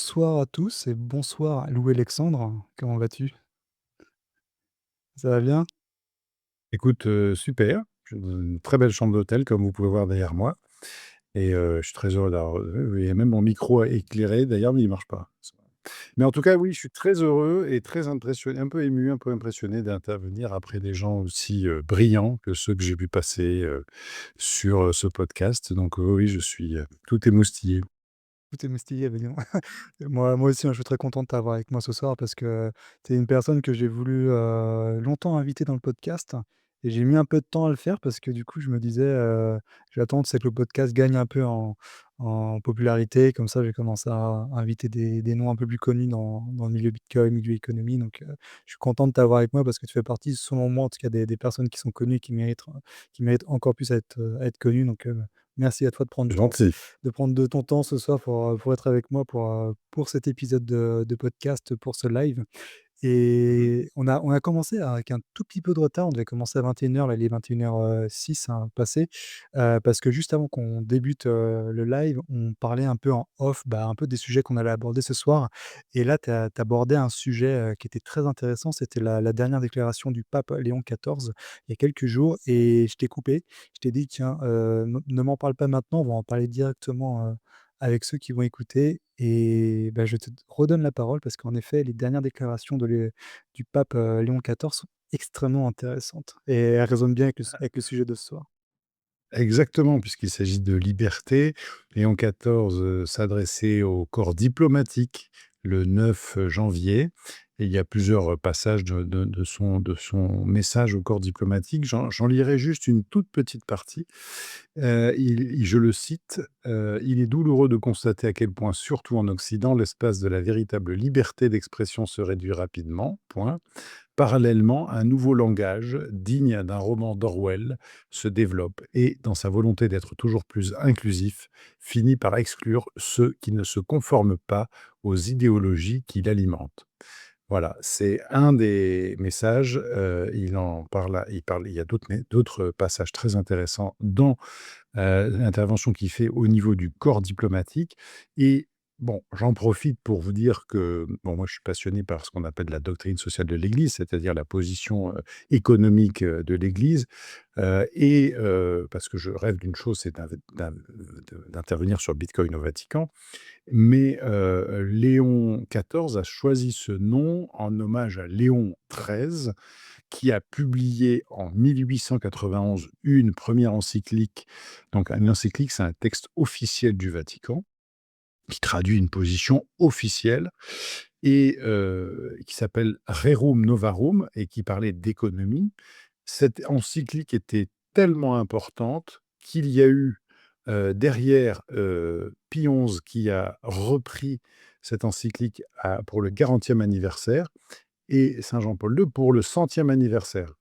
Bonsoir à tous et bonsoir Louis Alexandre, comment vas-tu? Ça va bien? Écoute, super. Je suis dans une très belle chambre d'hôtel comme vous pouvez voir derrière moi et je suis très heureux d'avoir il y a même mon micro éclairé d'ailleurs, mais il marche pas. Mais en tout cas, oui, je suis très heureux et très impressionné, un peu ému, un peu impressionné d'intervenir après des gens aussi, brillants que ceux que j'ai vu passer, sur, ce podcast. Donc, oui, je suis, tout émoustillé. Tout est moustillé, bah, dis donc. Moi aussi, hein, je suis très content de t'avoir avec moi ce soir parce que tu es une personne que j'ai voulu, longtemps inviter dans le podcast et j'ai mis un peu de temps à le faire parce que du coup, je me disais, «J'attends, c'est que le podcast gagne un peu en popularité, comme ça, je vais commencer à inviter des noms un peu plus connus dans le milieu bitcoin, milieu économie», donc je suis content de t'avoir avec moi parce que tu fais partie, selon moi, en tout cas, des personnes qui sont connues, qui méritent encore plus à être connues, donc merci à toi Gentil. de prendre de ton temps ce soir pour être avec moi pour cet épisode de podcast, pour ce live. Mmh. Et on a commencé avec un tout petit peu de retard. On devait commencer à 21:00, là, il est 21:06, hein, passé, parce que juste avant qu'on débute, le live, on parlait un peu en off, bah, un peu des sujets qu'on allait aborder ce soir. Et là, tu as abordé un sujet, qui était très intéressant. C'était la dernière déclaration du pape Léon XIV, il y a quelques jours, et je t'ai coupé. Je t'ai dit: «Tiens, ne m'en parle pas maintenant, on va en parler directement, avec ceux qui vont écouter». Et bah, je te redonne la parole parce qu'en effet, les dernières déclarations du pape, Léon XIV sont extrêmement intéressantes et elles résonnent bien avec le sujet de ce soir. Exactement, puisqu'il s'agit de liberté. Léon XIV, s'adressait au corps diplomatique le 9 janvier et il y a plusieurs, passages de son message au corps diplomatique. J'en lirai juste une toute petite partie. Je le cite, «Il est douloureux de constater à quel point, surtout en Occident, l'espace de la véritable liberté d'expression se réduit rapidement. Point. Parallèlement, un nouveau langage, digne d'un roman d'Orwell, se développe et, dans sa volonté d'être toujours plus inclusif, finit par exclure ceux qui ne se conforment pas aux idéologies qui l'alimentent». Voilà, c'est un des messages, il y a d'autres passages très intéressants dans l'intervention qu'il fait au niveau du corps diplomatique. Et bon, j'en profite pour vous dire que, bon, moi, je suis passionné par ce qu'on appelle la doctrine sociale de l'Église, c'est-à-dire la position, économique, de l'Église, parce que je rêve d'une chose, c'est d'intervenir sur Bitcoin au Vatican. Mais, Léon XIV a choisi ce nom en hommage à Léon XIII, qui a publié en 1891 une première encyclique. Donc une encyclique, c'est un texte officiel du Vatican, qui traduit une position officielle et qui s'appelle Rerum Novarum et qui parlait d'économie. Cette encyclique était tellement importante qu'il y a eu, derrière, Pie XI qui a repris cette encyclique pour le 40e anniversaire et Saint Jean-Paul II pour le 100e anniversaire.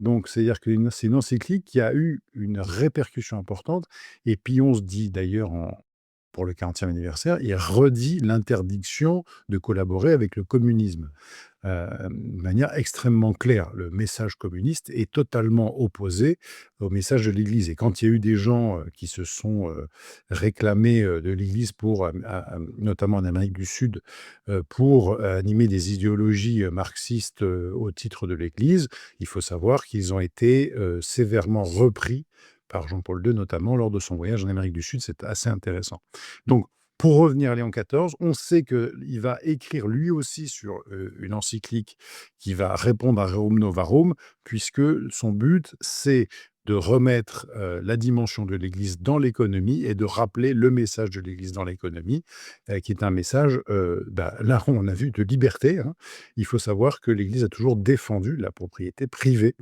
Donc, c'est-à-dire c'est une encyclique qui a eu une répercussion importante et Pie XI dit d'ailleurs pour le 40e anniversaire, il redit l'interdiction de collaborer avec le communisme, de manière extrêmement claire. Le message communiste est totalement opposé au message de l'Église et quand il y a eu des gens, qui se sont, réclamés, de l'Église pour, notamment en Amérique du Sud, pour animer des idéologies, marxistes, au titre de l'Église, il faut savoir qu'ils ont été, sévèrement repris par Jean-Paul II, notamment lors de son voyage en Amérique du Sud. C'est assez intéressant. Donc, pour revenir à Léon XIV, on sait qu'il va écrire lui aussi sur, une encyclique qui va répondre à Rerum Novarum, puisque son but, c'est de remettre, la dimension de l'Église dans l'économie et de rappeler le message de l'Église dans l'économie, qui est un message, là, on a vu de liberté, hein. Il faut savoir que l'Église a toujours défendu la propriété privée.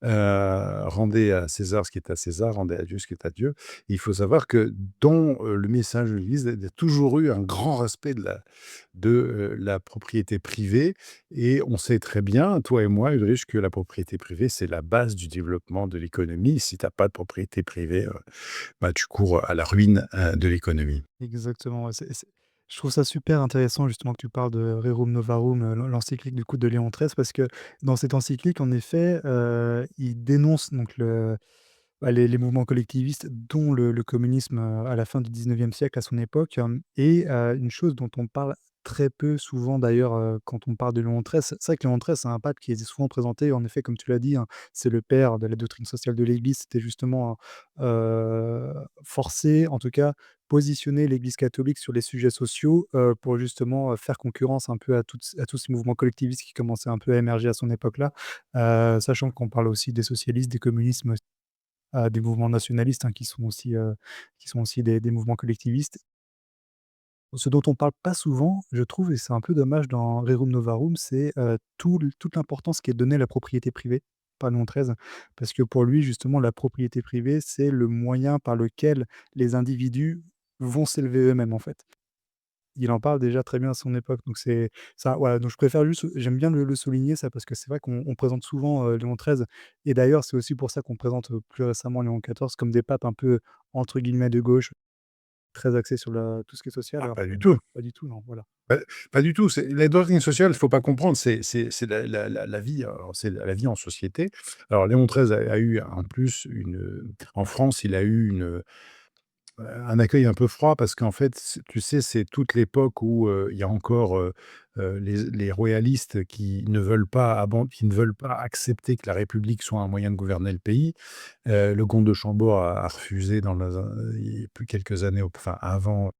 Rendez à César ce qui est à César, rendez à Dieu ce qui est à Dieu. Il faut savoir que dans, le message de l'Église, il y a toujours eu un grand respect de la propriété privée et on sait très bien, toi et moi, Ulrich, que la propriété privée, c'est la base du développement de l'économie. Si tu as pas de propriété privée, bah, tu cours à la ruine, de l'économie. Exactement, ouais, je trouve ça super intéressant justement que tu parles de Rerum Novarum, l'encyclique du coup de Léon XIII parce que dans cette encyclique, en effet, il dénonce donc les mouvements collectivistes, dont le communisme, à la fin du 19e siècle, à son époque, et une chose dont on parle très peu souvent d'ailleurs, quand on parle de Léon XIII. C'est vrai que Léon XIII, c'est un pape qui est souvent présenté, en effet, comme tu l'as dit, hein, c'est le père de la doctrine sociale de l'Église. C'était justement, forcer, en tout cas, positionner l'Église catholique sur les sujets sociaux, pour justement, faire concurrence un peu à tous ces mouvements collectivistes qui commençaient un peu à émerger à son époque-là. Sachant qu'on parle aussi des socialistes, des communismes, des mouvements nationalistes, hein, qui sont aussi des mouvements collectivistes. Ce dont on parle pas souvent, je trouve, et c'est un peu dommage dans Rerum Novarum, c'est, toute l'importance qui est donnée à la propriété privée par Léon XIII. Parce que pour lui, justement, la propriété privée, c'est le moyen par lequel les individus vont s'élever eux-mêmes, en fait. Il en parle déjà très bien à son époque, donc c'est ça, voilà, donc je préfère juste j'aime bien le souligner ça, parce que c'est vrai qu'on présente souvent, Léon XIII, et d'ailleurs, c'est aussi pour ça qu'on présente, plus récemment Léon XIV comme des papes un peu, entre guillemets «de gauche», très axés sur tout ce qui est social, Ah, alors pas du que tout. pas du tout, non, voilà. Pas pas du tout, c'est la doctrine sociale, il faut pas comprendre, c'est la vie, c'est la vie en société. Alors Léon XIII a eu en plus en France, il a eu un accueil un peu froid parce qu'en fait, tu sais, c'est toute l'époque où, il y a encore, les royalistes qui ne veulent pas accepter que la République soit un moyen de gouverner le pays. Le comte de Chambord a refusé il y a plus quelques années, enfin avant,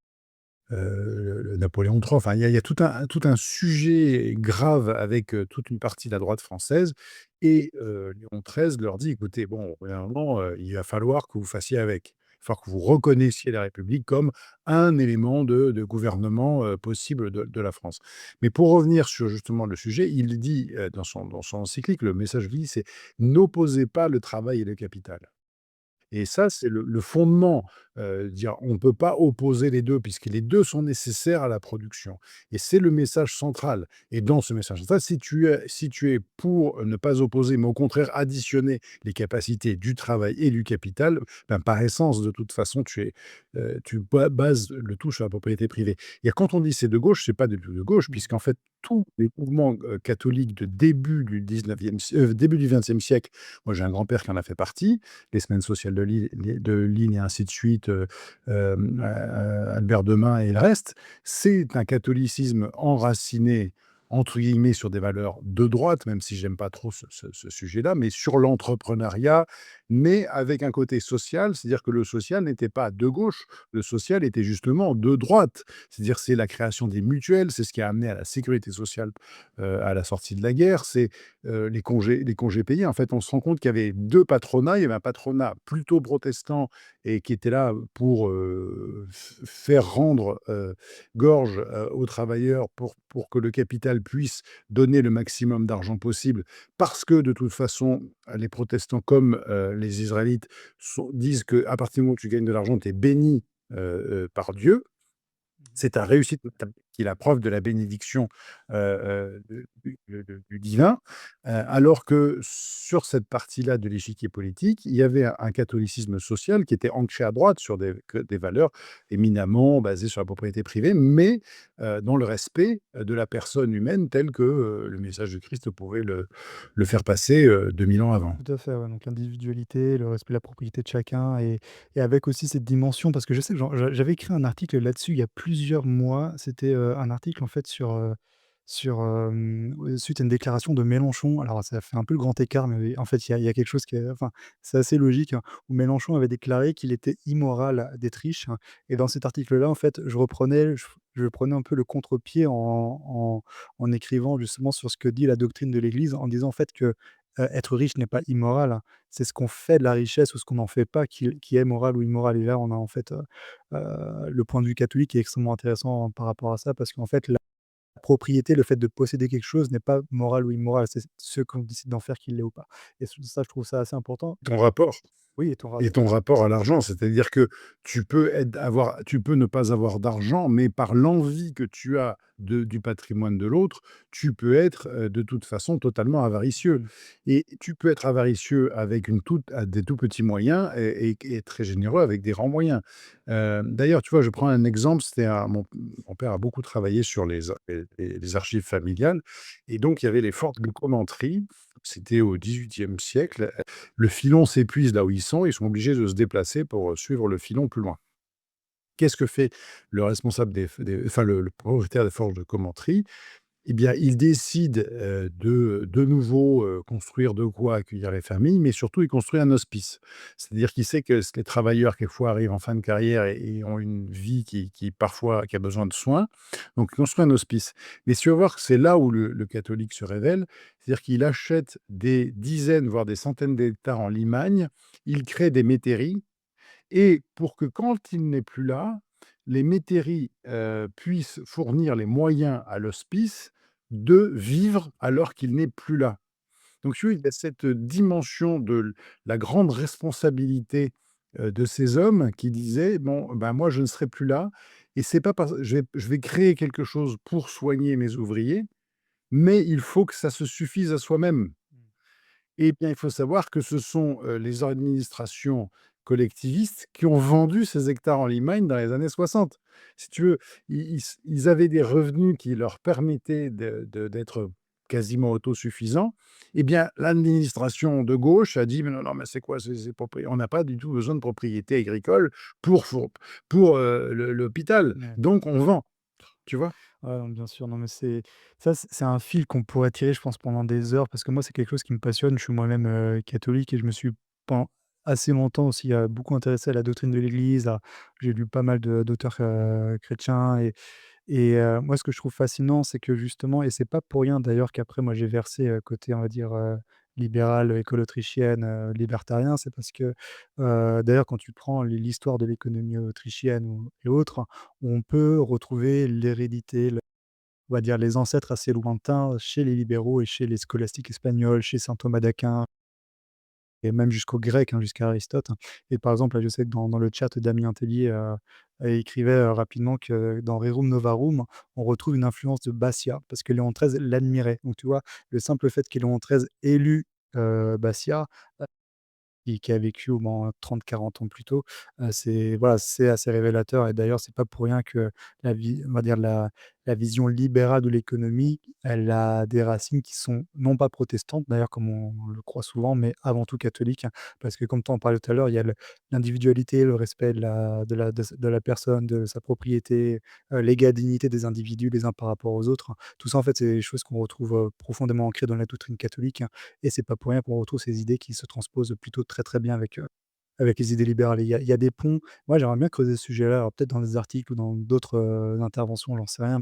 le Napoléon III. Enfin, il y a tout un sujet grave avec, toute une partie de la droite française, et Léon XIII leur dit: «Écoutez, bon, au bout d'un moment, il va falloir que vous fassiez avec. Il va falloir que vous reconnaissiez la République comme un élément de gouvernement, possible de la France». Mais pour revenir sur justement le sujet, il dit, dans son encyclique, le message qu'il dit, c'est: «N'opposez pas le travail et le capital». Et ça, c'est le fondement, dire on ne peut pas opposer les 2 puisque les 2 sont nécessaires à la production, et c'est le message central. Et dans ce message central, si tu es pour ne pas opposer, mais au contraire additionner les capacités du travail et du capital, ben, par essence, de toute façon, tu bases le tout sur la propriété privée. Et quand on dit c'est de gauche, c'est pas du tout de gauche Mmh. puisqu'en fait, tous les mouvements, catholiques de début du 20e siècle, moi j'ai un grand-père qui en a fait partie, les semaines sociales de Lille et ainsi de suite, Albert Demain et le reste. C'est un catholicisme enraciné, entre guillemets, sur des valeurs de droite, même si j'aime pas trop ce sujet-là, mais sur l'entrepreneuriat, mais avec un côté social. C'est-à-dire que le social n'était pas de gauche, le social était justement de droite. C'est-à-dire, c'est la création des mutuelles, c'est ce qui a amené à la sécurité sociale, à la sortie de la guerre, c'est les congés payés. En fait, on se rend compte qu'il y avait 2 patronats. Il y avait un patronat plutôt protestant et qui était là pour, faire rendre, gorge, aux travailleurs pour que le capital puisse donner le maximum d'argent possible. Parce que de toute façon, les protestants comme, les israélites disent qu'à partir du moment où tu gagnes de l'argent, tu es béni, par Dieu. Mmh. C'est ta réussite qui est la preuve de la bénédiction, du divin, alors que sur cette partie-là de l'échiquier politique, il y avait un catholicisme social qui était ancré à droite sur des valeurs éminemment basées sur la propriété privée, mais dans le respect, de la personne humaine telle que, le message de Christ pouvait le faire passer, 2000 ans avant. Tout à fait, ouais, donc l'individualité, le respect de la propriété de chacun, et avec aussi cette dimension, parce que je sais que j'avais écrit un article là-dessus il y a plusieurs mois. C'était, un article en fait suite à une déclaration de Mélenchon. Alors ça fait un peu le grand écart, mais en fait il y a quelque chose qui est, enfin, c'est assez logique, hein, où Mélenchon avait déclaré qu'il était immoral d'être riche, hein, et dans cet article-là, en fait, je prenais un peu le contre-pied en écrivant justement sur ce que dit la doctrine de l'Église, en disant en fait que être riche n'est pas immoral, hein. C'est ce qu'on fait de la richesse ou ce qu'on n'en fait pas qui est moral ou immoral, et là, on a en fait, le point de vue catholique qui est extrêmement intéressant par rapport à ça, parce qu'en fait, la propriété, le fait de posséder quelque chose n'est pas moral ou immoral, c'est ce qu'on décide d'en faire qui l'est ou pas, et ça, je trouve ça assez important. Ton rapport Oui, et ton Et rapport. ton rapport à l'argent, c'est-à-dire que tu peux ne pas avoir d'argent, mais par l'envie que tu as du patrimoine de l'autre, tu peux être, de toute façon totalement avaricieux, Mmh. et tu peux être avaricieux avec à des tout petits moyens, et très généreux avec des grands moyens. D'ailleurs, tu vois, je prends un exemple, c'était mon père a beaucoup travaillé sur les archives familiales, et donc il y avait les fortes commanderies. C'était au XVIIIe siècle. Le filon s'épuise là où il vieillissant, ils sont obligés de se déplacer pour, suivre le filon plus loin. Qu'est-ce que fait le responsable enfin le propriétaire des forges de Commentry? Eh bien, il décide, de nouveau, construire de quoi accueillir les familles, mais surtout il construit un hospice. C'est-à-dire qu'il sait que les travailleurs quelquefois arrivent en fin de carrière et ont une vie qui parfois qui a besoin de soins, donc il construit un hospice. Mais si tu vas voir que c'est là où le catholique se révèle, c'est-à-dire qu'il achète des dizaines, voire des centaines d'hectares en Limagne, il crée des métairies et pour que quand il n'est plus là, les métairies, puissent fournir les moyens à l'hospice de vivre alors qu'il n'est plus là. Donc si tu veux, il y a cette dimension de la grande responsabilité, de ces hommes qui disaient: «Bon, ben, moi, je ne serai plus là et c'est pas parce je vais créer quelque chose pour soigner mes ouvriers, mais il faut que ça se suffise à soi-même». Eh bien, il faut savoir que ce sont, les administrations collectivistes qui ont vendu ces hectares en Limagne dans les années 60. Si tu veux, ils avaient des revenus qui leur permettaient d'être quasiment autosuffisants. Eh bien, l'administration de gauche a dit: «Mais non, non, mais c'est quoi ces on n'a pas du tout besoin de propriété agricole pour, l'hôpital, Ouais. donc on vend». Tu vois? Ouais, non, bien sûr, non, mais c'est un fil qu'on pourrait tirer, je pense, pendant des heures parce que moi, c'est quelque chose qui me passionne. Je suis moi-même, catholique et je me suis pendant assez longtemps aussi, beaucoup intéressé à la doctrine de l'Église, j'ai lu pas mal d'auteurs, chrétiens moi, ce que je trouve fascinant, c'est que justement et c'est pas pour rien d'ailleurs qu'après moi j'ai versé, côté, on va dire, libéral, école autrichienne, libertarien. C'est parce que, d'ailleurs quand tu prends l'histoire de l'économie autrichienne ou et autres, on peut retrouver l'hérédité, on va dire les ancêtres assez lointains chez les libéraux et chez les scolastiques espagnols, chez saint Thomas d'Aquin et même jusqu'aux Grecs, hein, jusqu'à Aristote. Et par exemple, là, je sais que dans le chat, Damien Tellier, écrivait, rapidement que dans Rerum Novarum, on retrouve une influence de Bassia parce que Léon XIII l'admirait. Donc tu vois, le simple fait que Léon XIII élu, Bassia, qui a vécu au moins 30-40 ans plus tôt, c'est voilà, c'est assez révélateur et d'ailleurs, c'est pas pour rien que on va dire la vision libérale de l'économie, elle a des racines qui sont non pas protestantes d'ailleurs comme on le croit souvent, mais avant tout catholiques, hein. Parce que comme tu en parlais tout à l'heure, il y a l'individualité, le respect de la personne, de sa propriété, l'égalité des individus les uns par rapport aux autres. Tout ça, en fait, c'est des choses qu'on retrouve, profondément ancrées dans la doctrine catholique, hein. Et c'est pas pour rien qu'on retrouve ces idées qui se transposent plutôt très, très bien avec les idées libérales. Et il y a des ponts. Moi, j'aimerais bien creuser ce sujet-là, alors peut-être dans des articles ou dans d'autres, interventions, j'en sais rien.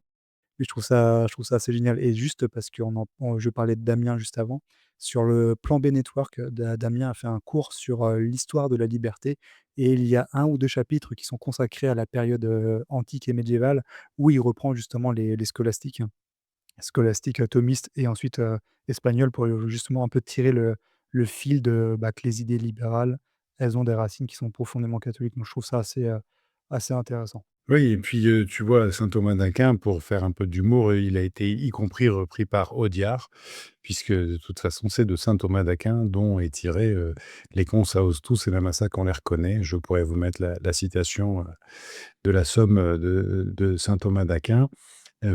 Mais je trouve ça assez génial et juste parce je parlais de Damien juste avant. Sur le Plan B Network, Damien a fait un cours sur, l'histoire de la liberté et il y a un ou 2 chapitres qui sont consacrés à la période, antique et médiévale où il reprend justement les scolastiques scolastique, thomiste et ensuite, espagnol pour, justement un peu tirer le fil que les idées libérales, elles ont des racines qui sont profondément catholiques. Donc je trouve ça assez intéressant. Oui et puis, tu vois, saint Thomas d'Aquin, pour faire un peu d'humour, il a été y compris repris par Audiard, puisque de toute façon, c'est de saint Thomas d'Aquin dont est tiré, «Les cons, ça ose tous et même à ça qu'on les reconnaît». Je pourrais vous mettre la citation, de la somme, de saint Thomas d'Aquin.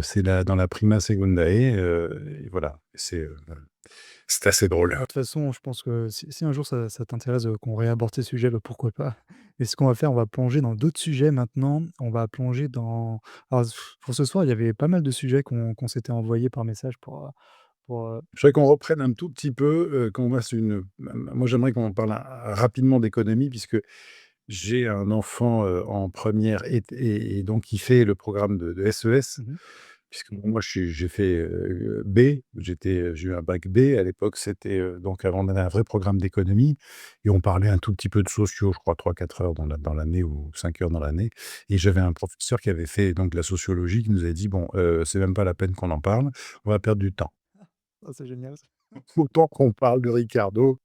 C'est dans la Prima Secundae, et voilà, c'est assez drôle. Bah, de toute façon, je pense que si un jour ça t'intéresse, qu'on réaborde ces sujets, bah, pourquoi pas? Et ce qu'on va faire, on va plonger dans d'autres sujets maintenant. On va plonger dans alors pour ce soir, il y avait pas mal de sujets qu'on s'était envoyés par message pour, Je voudrais qu'on reprenne un tout petit peu, qu'on fasse moi, j'aimerais qu'on parle rapidement d'économie puisque j'ai un enfant, en première et donc il fait le programme de SES. mmh Puisque bon, moi, j'ai fait, B, j'ai eu un bac B. À l'époque, c'était, donc avant, on avait un vrai programme d'économie et on parlait un tout petit peu de sociaux, je crois 3-4 heures dans l'année ou 5 heures dans l'année et j'avais un professeur qui avait fait donc de la sociologie qui nous a dit: «Bon, c'est même pas la peine qu'on en parle, on va perdre du temps. Ah, c'est génial ça. Autant qu'on parle de Ricardo».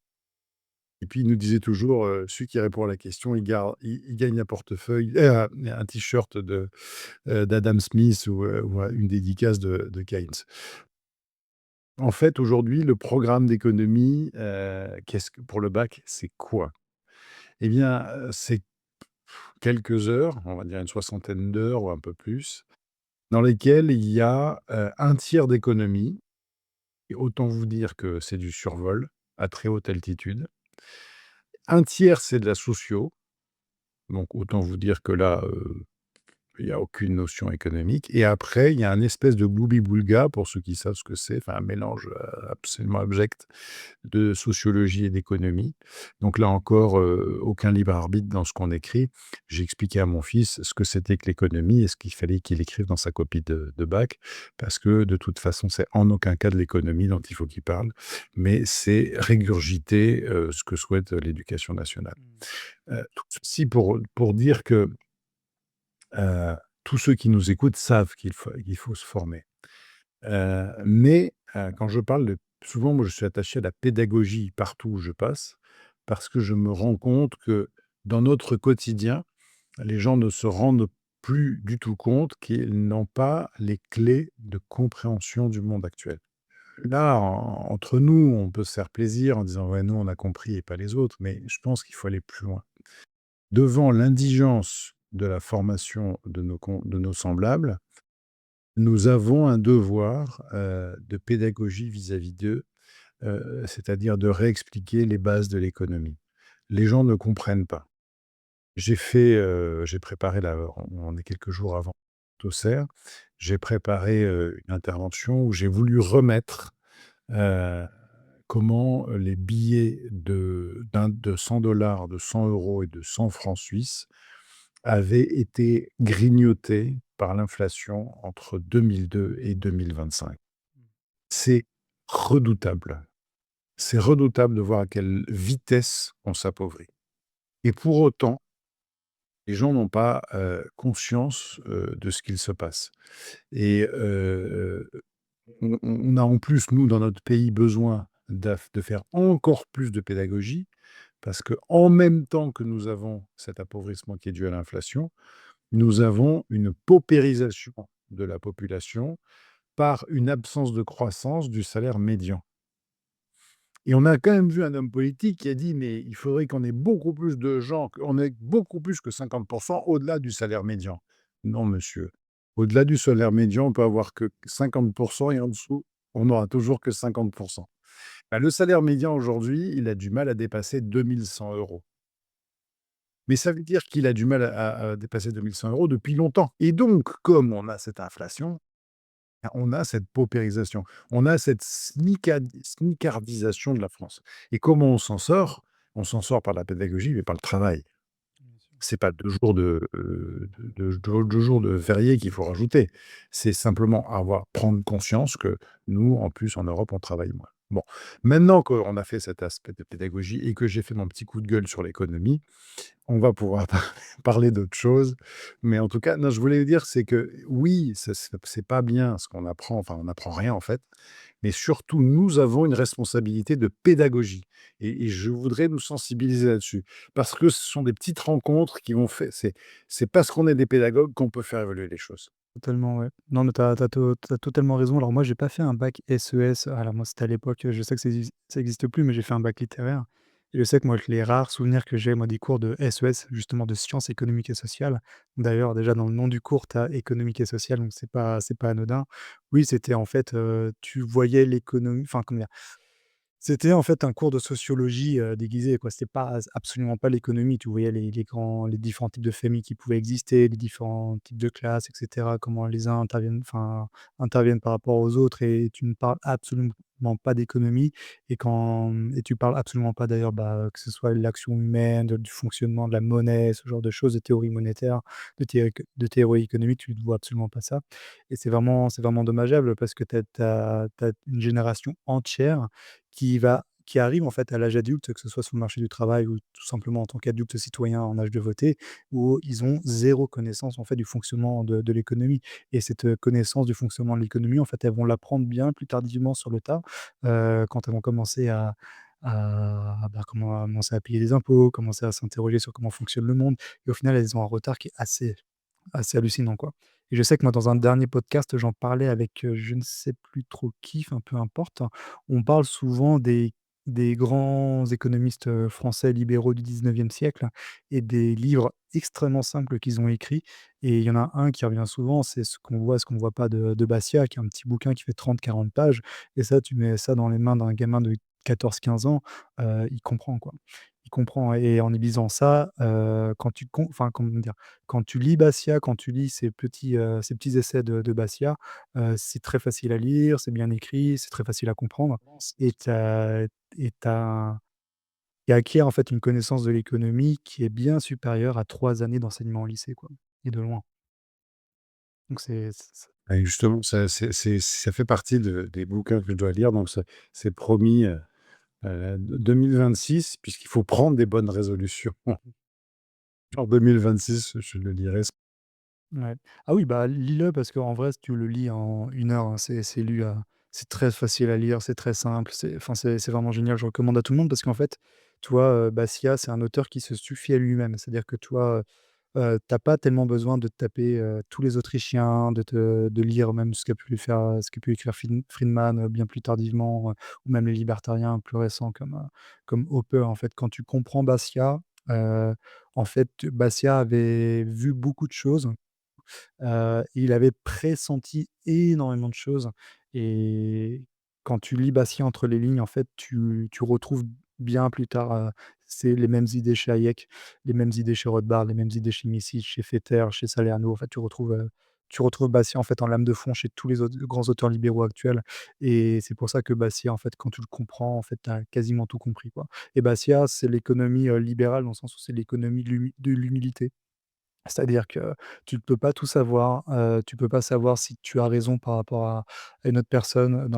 Et puis, il nous disait toujours, celui qui répond à la question, il gagne un portefeuille, un t-shirt d'Adam Smith ou une dédicace de Keynes. En fait, aujourd'hui, le programme d'économie, qu'est-ce que pour le bac, c'est quoi? Eh bien, c'est quelques heures, on va dire une soixantaine d'heures ou un peu plus, dans lesquelles il y a, un tiers d'économie et autant vous dire que c'est du survol à très haute altitude. Un tiers, c'est de la socio, donc autant vous dire que là, il y a aucune notion économique et après, il y a un espèce de gloubi-boulga, pour ceux qui savent ce que c'est, enfin un mélange, absolument abject de sociologie et d'économie. Donc là encore, aucun libre arbitre dans ce qu'on écrit. J'ai expliqué à mon fils ce que c'était que l'économie et ce qu'il fallait qu'il écrive dans sa copie de bac, parce que de toute façon, c'est en aucun cas de l'économie dont il faut qu'il parle, mais c'est régurgiter, ce que souhaite l'éducation nationale. Mmh. Tout ceci pour dire que, heu, tous ceux qui nous écoutent savent qu'il faut se former. Mais quand je parle de souvent, moi, je suis attaché à la pédagogie partout où je passe, parce que je me rends compte que dans notre quotidien, les gens ne se rendent plus du tout compte qu'ils n'ont pas les clés de compréhension du monde actuel. Là, entre nous, on peut se faire plaisir en disant: «Ouais, nous, on a compris et pas les autres», mais je pense qu'il faut aller plus loin. Devant l'indigence de la formation de nos semblables, nous avons un devoir, de pédagogie vis-à-vis d'eux, c'est-à-dire de réexpliquer les bases de l'économie. Les gens ne comprennent pas. J'ai préparé là, on est quelques jours avant Taussaint, j'ai préparé, une intervention où j'ai voulu remettre, heu, comment les billets de 100 dollars, de 100 euros et de 100 francs suisses avaient été grignotés par l'inflation entre 2002 et 2025. C'est redoutable. C'est redoutable de voir à quelle vitesse on s'appauvrit et pour autant, les gens n'ont pas, conscience, de ce qu'il se passe et on a en plus, nous, dans notre pays, besoin de faire encore plus de pédagogie parce que en même temps que nous avons cet appauvrissement qui est dû à l'inflation, nous avons une paupérisation de la population par une absence de croissance du salaire médian. Et on a quand même vu un homme politique qui a dit: «Mais il faudrait qu'on ait beaucoup plus de gens, qu'on ait beaucoup plus que 50 au-delà du salaire médian». Non monsieur, au-delà du salaire médian, on peut avoir que 50 et en dessous, on n'aura toujours que 50. Bah, le salaire médian aujourd'hui, il a du mal à dépasser 2 100 €. Mais ça veut dire qu'il a du mal à dépasser 2 100 € depuis longtemps et donc comme on a cette inflation, ah, on a cette paupérisation, on a cette snicardisation de la France et comment on s'en sort? On s'en sort par la pédagogie, mais par le travail. Bien sûr. C'est pas 2 jours de jours de fériés qu'il faut rajouter. C'est simplement prendre conscience que nous, en plus, en Europe, on travaille moins. Bon, maintenant qu'on a fait cet aspect de pédagogie et que j'ai fait mon petit coup de gueule sur l'économie, on va pouvoir parler d'autre chose. Mais en tout cas, non, je voulais dire, c'est que oui, ça c'est pas bien ce qu'on apprend, enfin, on n'apprend rien en fait, mais surtout, nous avons une responsabilité de pédagogie et je voudrais nous sensibiliser là-dessus. Parce que ce sont des petites rencontres qui vont faire c'est parce qu'on est des pédagogues qu'on peut faire évoluer les choses. Totalement, ouais. Non, mais tu as totalement raison. Alors moi, j'ai pas fait un bac SES. Alors moi, c'était à l'époque, je sais que ça existe plus, mais j'ai fait un bac littéraire et je sais que moi, les rares souvenirs que j'ai, moi, des cours de SES, justement de sciences économiques et sociales. D'ailleurs, déjà dans le nom du cours, tu as économique et social, donc c'est pas anodin. Oui, c'était en fait, tu voyais l'économie, enfin, comment dire? C'était en fait un cours de sociologie, déguisé quoi. C'était pas absolument pas l'économie. Tu voyais les différents types de familles qui pouvaient exister, les différents types de classes et cetera, comment les uns interviennent par rapport aux autres et tu ne parles absolument pas d'économie et tu parles absolument pas d'ailleurs, bah, que ce soit l'action humaine, du fonctionnement de la monnaie, ce genre de choses, de théorie monétaire, de théorie économique, tu ne vois absolument pas ça et c'est vraiment dommageable parce que tu as une génération entière qui arrive en fait à l'âge adulte, que ce soit sur le marché du travail ou tout simplement en tant qu'adulte citoyen en âge de voter, où ils ont zéro connaissance en fait du fonctionnement de l'économie et cette, connaissance du fonctionnement de l'économie, en fait, elles vont l'apprendre bien plus tardivement sur le tas, quand elles vont commencer bah, commencer à payer des impôts, commencer à s'interroger sur comment fonctionne le monde et au final, elles ont un retard qui est assez hallucinant, quoi. Et je sais que moi, dans un dernier podcast, j'en parlais avec, je ne sais plus trop qui, enfin, peu importe. On parle souvent des grands économistes, français libéraux du 19e siècle et des livres extrêmement simples qu'ils ont écrits et il y en a un qui revient souvent, c'est Ce qu'on voit pas de Bastiat, qui est un petit bouquin qui fait 30-40 pages et ça, tu mets ça dans les mains d'un gamin de 14-15 ans, il comprend, quoi. Il comprend et en y lisant ça, quand tu enfin, comment dire? Quand tu lis Bassia, quand tu lis ces petits essais de Bassia, c'est très facile à lire, c'est bien écrit, c'est très facile à comprendre et tu as et acquiert en fait une connaissance de l'économie qui est bien supérieure à 3 années d'enseignement au lycée, quoi, et de loin. Donc c'est Et justement, ça fait partie des bouquins que je dois lire, donc c'est promis, 2026, puisqu'il faut prendre des bonnes résolutions. En 2026, je le lirai. ouais. Ah oui, bah, lis-le parce qu'en vrai, si tu le lis en 1 heure, hein, c'est lu, c'est très facile à lire, c'est très simple, c'est vraiment génial. Je recommande à tout le monde parce qu'en fait, tu vois, Basquiat, c'est un auteur qui se suffit à lui-même. C'est-à-dire que toi, tu pas tellement besoin de te taper, tous les Autrichiens, de lire même ce qu'a pu écrire Friedman, bien plus tardivement, ou même les libertariens plus récents comme Hopper. En fait, quand tu comprends Basquiat, heu, en fait, Basquiat avait vu beaucoup de choses. Il avait pressenti énormément de choses et quand tu lis Batien entre les lignes, en fait, tu retrouves bien plus tard, c'est les mêmes idées chez Hayek, les mêmes idées chez Rothbard, les mêmes idées chez Mises, chez Fetter, chez Salerno. En fait, tu retrouves Batien, en fait, en lame de fond chez tous les autres grands auteurs libéraux actuels et c'est pour ça que Bastiat, en fait, quand tu le comprends, en fait, tu as quasiment tout compris, quoi et Bastiat, c'est l'économie, libérale dans le sens où c'est l'économie de l'humilité. C'est-à-dire que tu ne peux pas tout savoir, tu peux pas savoir si tu as raison par rapport à une autre personne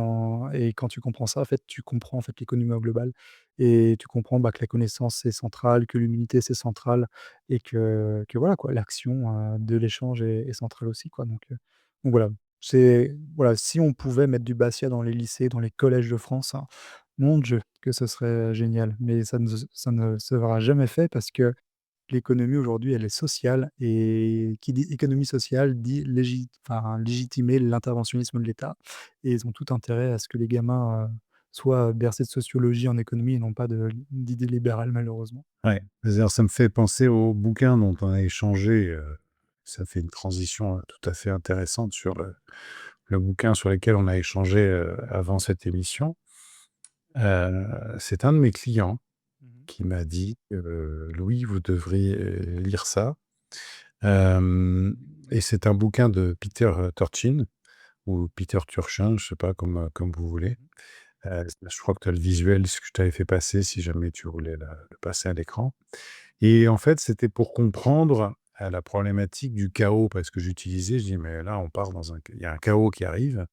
et quand tu comprends ça, en fait, tu comprends, en fait, l'économie au global et tu comprends, bah, que la connaissance, c'est central, que l'humilité, c'est central et que voilà, quoi, l'action, de l'échange est centrale aussi, quoi, donc voilà. Voilà, si on pouvait mettre du Basquiat dans les lycées, dans les collèges de France, hein, mon Dieu, que ce serait génial, mais ça ne sera jamais fait parce que l'économie aujourd'hui, elle est sociale et qui dit économie sociale dit légitimer l'interventionnisme de l'État et ils ont tout intérêt à ce que les gamins, soient bercés de sociologie en économie et non pas d'idées libérales malheureusement. Ouais, c'est-à-dire ça me fait penser au bouquin dont on a échangé, ça fait une transition, tout à fait intéressante sur le bouquin sur lequel on a échangé, avant cette émission. C'est un de mes clients Mmh. qui m'a dit: «Louis, vous devriez lire ça». Hem Et c'est un bouquin de Peter, Turchin ou Peter Turchin, je sais pas comme vous voulez. Mmh. Je crois que tu as le visuel, ce que je t'avais fait passer si jamais tu voulais le passer à l'écran. Et en fait, c'était pour comprendre, la problématique du chaos parce que j'utilisais, je dis: «Mais là, on part dans un il y a un chaos qui arrive».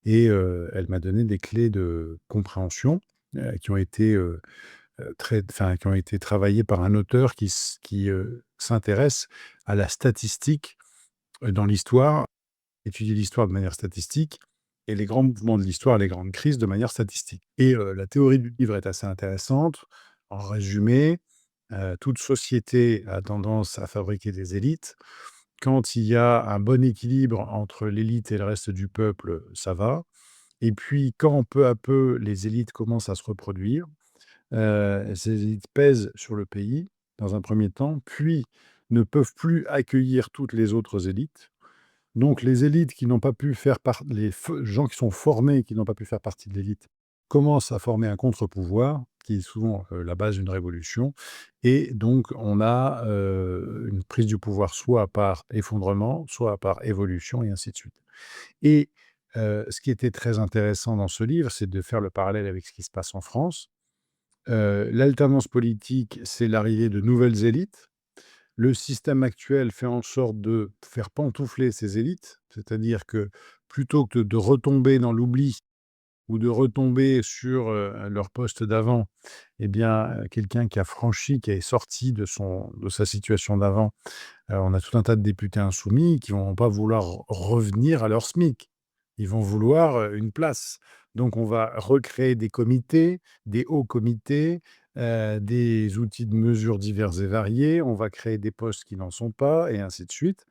Et elle m'a donné des clés de compréhension, qui ont été, qui ont été travaillées par un auteur qui s'intéresse à la statistique, dans l'histoire, étudier l'histoire de manière statistique et les grands mouvements de l'histoire, les grandes crises de manière statistique. Et la théorie du livre est assez intéressante. En résumé, toute société a tendance à fabriquer des élites. Quand il y a un bon équilibre entre l'élite et le reste du peuple, ça va. Et puis quand peu à peu les élites commencent à se reproduire, ces élites pèsent sur le pays dans un premier temps, puis ne peuvent plus accueillir toutes les autres élites. Donc les élites qui n'ont pas pu faire part les gens qui sont formés, qui n'ont pas pu faire partie de l'élite, commencent à former un contre-pouvoir, qui est souvent, la base d'une révolution. Et donc on a, une prise du pouvoir soit par effondrement, soit par évolution et ainsi de suite. Et ce qui était très intéressant dans ce livre, c'est de faire le parallèle avec ce qui se passe en France. L'alternance politique, c'est l'arrivée de nouvelles élites. Le système actuel fait en sorte de faire pantoufler ces élites, c'est-à-dire que plutôt que de retomber dans l'oubli ou de retomber sur, leur poste d'avant, eh bien, quelqu'un qui a franchi, qui est sorti de sa situation d'avant, on a tout un tas de députés insoumis qui vont pas vouloir revenir à leur SMIC. Ils vont vouloir, une place. Donc on va recréer des comités, des hauts comités, des outils de mesure divers et variés. On va créer des postes qui n'en sont pas et ainsi de suite.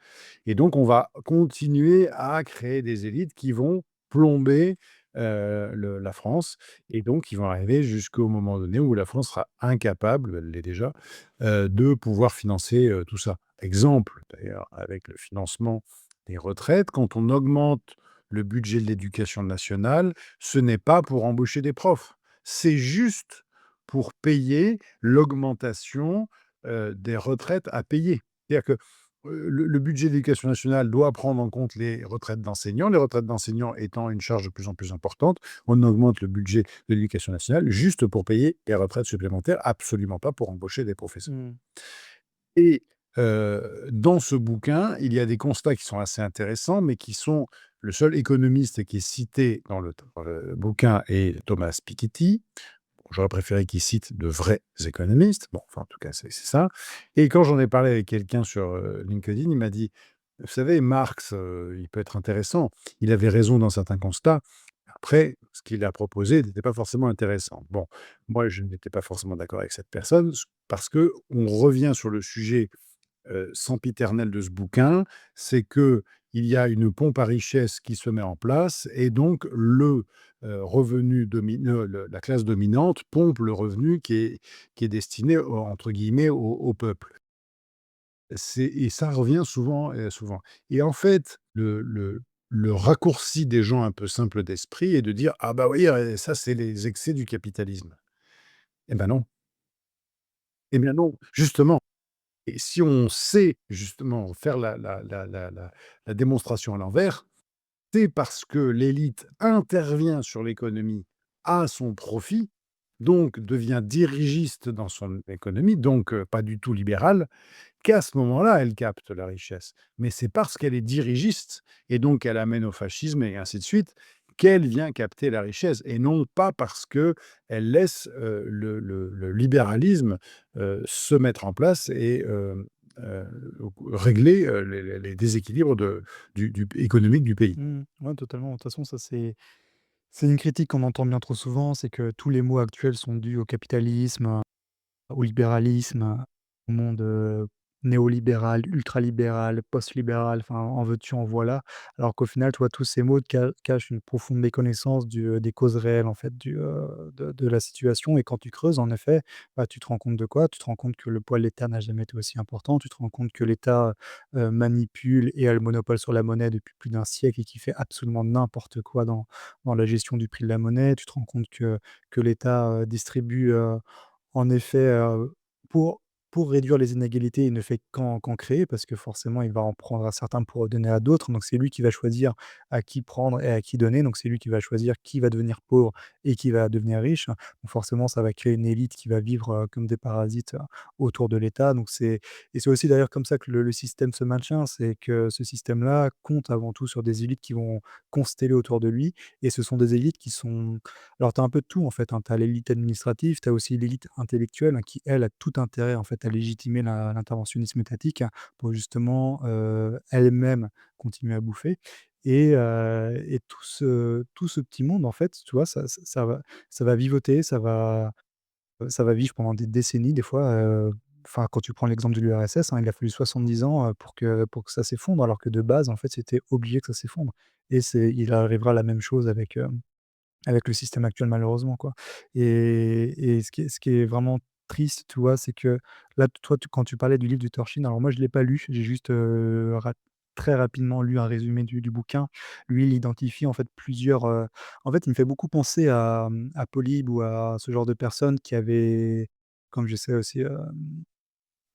Et donc on va continuer à créer des élites qui vont plomber, le la France. Et donc ils vont arriver jusqu'au moment donné où la France sera incapable, elle l'est déjà, de pouvoir financer, tout ça. Exemple, d'ailleurs, avec le financement des retraites, quand on augmente le budget de l'éducation nationale, ce n'est pas pour embaucher des profs, c'est juste pour payer l'augmentation, des retraites à payer. C'est-à-dire que, le budget de l'éducation nationale doit prendre en compte les retraites d'enseignants. Les retraites d'enseignants étant une charge de plus en plus importante, on augmente le budget de l'éducation nationale juste pour payer les retraites supplémentaires, absolument pas pour embaucher des professeurs. Mmh. Et dans ce bouquin, il y a des constats qui sont assez intéressants, mais qui sont le seul économiste qui est cité dans le bouquin est Thomas Piketty. Bon, j'aurais préféré qu'il cite de vrais économistes. Bon, enfin, en tout cas, c'est ça. Et quand j'en ai parlé avec quelqu'un sur, LinkedIn, il m'a dit: «Vous savez, Marx, il peut être intéressant. Il avait raison dans certains constats. Après, ce qu'il a proposé n'était pas forcément intéressant». Bon, moi, je n'étais pas forcément d'accord avec cette personne, parce qu'on revient sur le sujet sempiternel de ce bouquin, c'est que il y a une pompe à richesse qui se met en place et donc revenu la classe dominante pompe le revenu qui est destiné au entre guillemets «au peuple». Et ça revient souvent, souvent et en fait, le raccourci des gens un peu simples d'esprit est de dire: «Ah bah oui, ça c'est les excès du capitalisme». Eh ben non, eh bien non, justement. Et si on sait justement faire la démonstration à l'envers, c'est parce que l'élite intervient sur l'économie à son profit, donc devient dirigiste dans son économie, donc pas du tout libérale, qu'à ce moment-là, elle capte la richesse. Mais c'est parce qu'elle est dirigiste et donc elle amène au fascisme et ainsi de suite, qu'elle vient capter la richesse et non pas parce qu'elle laisse, le libéralisme, se mettre en place et heu, régler, les déséquilibres du économiques du pays. Mmh. Ouais, totalement. De toute façon, ça, c'est une critique qu'on entend bien trop souvent, c'est que tous les maux actuels sont dus au capitalisme, au libéralisme, au monde, néolibéral, ultralibéral, post-libéral, enfin, en veux-tu, en voilà. Alors qu'au final, tu vois, tous ces mots cachent une profonde méconnaissance des causes réelles, en fait, de la situation et quand tu creuses, en effet, bah, tu te rends compte de quoi? Tu te rends compte que le poids de l'État n'a jamais été aussi important. Tu te rends compte que l'État, manipule et a le monopole sur la monnaie depuis plus d'un siècle et qui fait absolument n'importe quoi dans la gestion du prix de la monnaie. Tu te rends compte que l'État, distribue, en effet, pour pour réduire les inégalités, il ne fait qu'en créer parce que forcément, il va en prendre à certains pour donner à d'autres. Donc c'est lui qui va choisir à qui prendre et à qui donner. Donc c'est lui qui va choisir qui va devenir pauvre et qui va devenir riche. Donc forcément, ça va créer une élite qui va vivre, comme des parasites, autour de l'État. Donc c'est aussi d'ailleurs comme ça que le système se maintient. C'est que ce système-là compte avant tout sur des élites qui vont consteller autour de lui et ce sont des élites qui sont alors, tu as un peu de tout, en fait, hein. Tu as l'élite administrative, tu as aussi l'élite intellectuelle, hein, qui, elle, a tout intérêt, en fait, à légitimer l'interventionnisme étatique, hein, pour justement, elle-même continuer à bouffer et tout ce petit monde, en fait, tu vois, ça va vivoter, ça va vivre pendant des décennies, des fois, enfin, quand tu prends l'exemple de l'URSS, hein, il a fallu 70 ans, pour que ça s'effondre, alors que de base, en fait, c'était obligé que ça s'effondre et il arrivera la même chose avec le système actuel malheureusement, quoi et ce qui est vraiment triste, tu vois? C'est que là, toi, quand tu parlais du livre du Torchine, alors moi je l'ai pas lu, j'ai juste, très rapidement lu un résumé du bouquin. Lui, il identifie en fait plusieurs, en fait, il me fait beaucoup penser à Polybe ou à ce genre de personnes qui avaient, comme je sais aussi,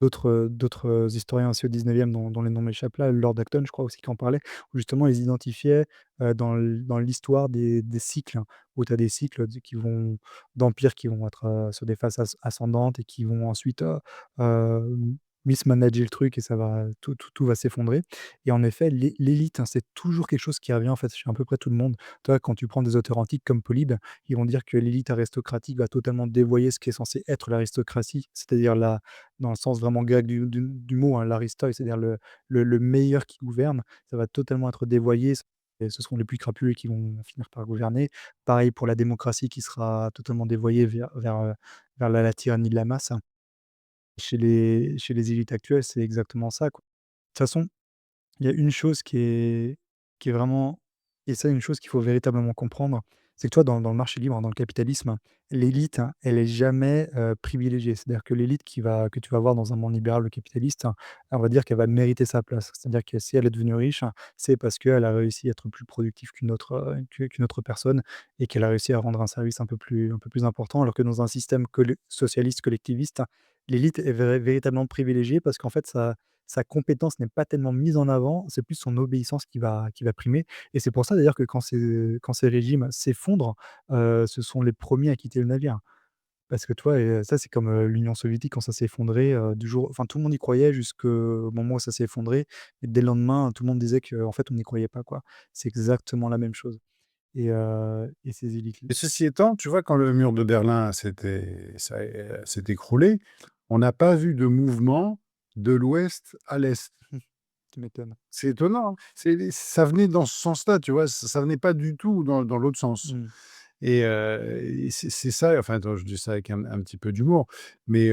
d'autres historiens aussi au 19e dont les noms m'échappent là, Lord Acton, je crois aussi qui en parlait, où justement ils identifiaient, dans l'histoire des cycles, hein, où tu as des cycles d'empires qui vont être, sur des phases ascendantes et qui vont ensuite, mismanager le truc et ça va tout va s'effondrer et en effet, l'élite, hein, c'est toujours quelque chose qui revient en fait chez à peu près tout le monde. Toi, quand tu prends des auteurs antiques comme Polybe, ils vont dire que l'élite aristocratique va totalement dévoyer ce qui est censé être l'aristocratie, c'est-à-dire la dans le sens vraiment grec du mot, hein, l'aristoi, c'est-à-dire le meilleur qui gouverne, ça va totalement être dévoyé et ce seront les plus crapuleux qui vont finir par gouverner. Pareil pour la démocratie qui sera totalement dévoyée vers la tyrannie de la masse. Chez les élites actuelles, c'est exactement ça, quoi. De toute façon, il y a une chose qui est vraiment Et ça, une chose qu'il faut véritablement comprendre, c'est que toi, dans le marché libre, dans le capitalisme, l'élite, elle est jamais, privilégiée. C'est-à-dire que l'élite que tu vas voir dans un monde libéral ou capitaliste, on va dire qu'elle va mériter sa place. C'est-à-dire que si elle est devenue riche, c'est parce qu'elle a réussi à être plus productive qu'une autre personne et qu'elle a réussi à rendre un service un peu plus important. Alors que dans un système socialiste collectiviste, l'élite est véritablement privilégiée parce qu'en fait, sa compétence n'est pas tellement mise en avant, c'est plus son obéissance qui va primer. Et c'est pour ça d'ailleurs que quand ces régimes s'effondrent, ce sont les premiers à quitter le navire. Parce que toi et ça c'est comme, l'Union soviétique quand ça s'est effondré, du jour enfin tout le monde y croyait jusqu'au moment où ça s'est effondré et dès le lendemain, tout le monde disait qu'en fait on n'y croyait pas, quoi. C'est exactement la même chose et ces élites Et ceci étant, tu vois, quand le mur de Berlin s'est écroulé, on n'a pas vu de mouvement de l'ouest à l'est. tu m'étonnes. C'est étonnant, hein. Ça venait dans ce sens-là, tu vois? Ça venait pas du tout dans l'autre sens. Mmh. Et c'est ça, enfin, attends, je dis ça avec un petit peu d'humour, mais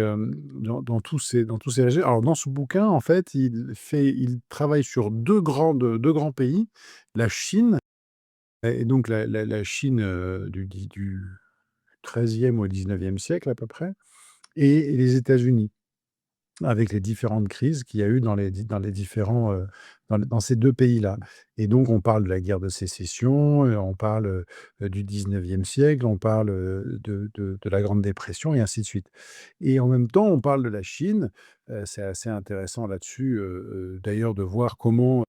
dans tous ces régimes, alors dans ce bouquin, en fait, il travaille sur 2 grands pays, la Chine et donc la Chine, du 13e au 19e siècle à peu près, et les États-Unis. Avec les différentes crises qu'il y a eu dans les différents, dans ces 2 pays-là. Et donc on parle de la guerre de sécession, on parle, du 19e siècle, on parle, de la Grande Dépression et ainsi de suite. Et en même temps, on parle de la Chine, c'est assez intéressant là-dessus, d'ailleurs de voir comment,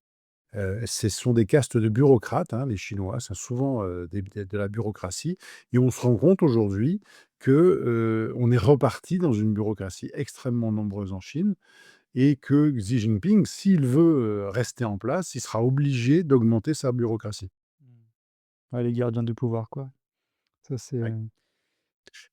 ce sont des castes de bureaucrates, hein, les Chinois, c'est souvent, de la bureaucratie, et on se rend compte aujourd'hui que, on est reparti dans une bureaucratie extrêmement nombreuse en Chine et que Xi Jinping, s'il veut, rester en place, il sera obligé d'augmenter sa bureaucratie. Mmh. Ouais, les gardiens du pouvoir, quoi. Ça c'est,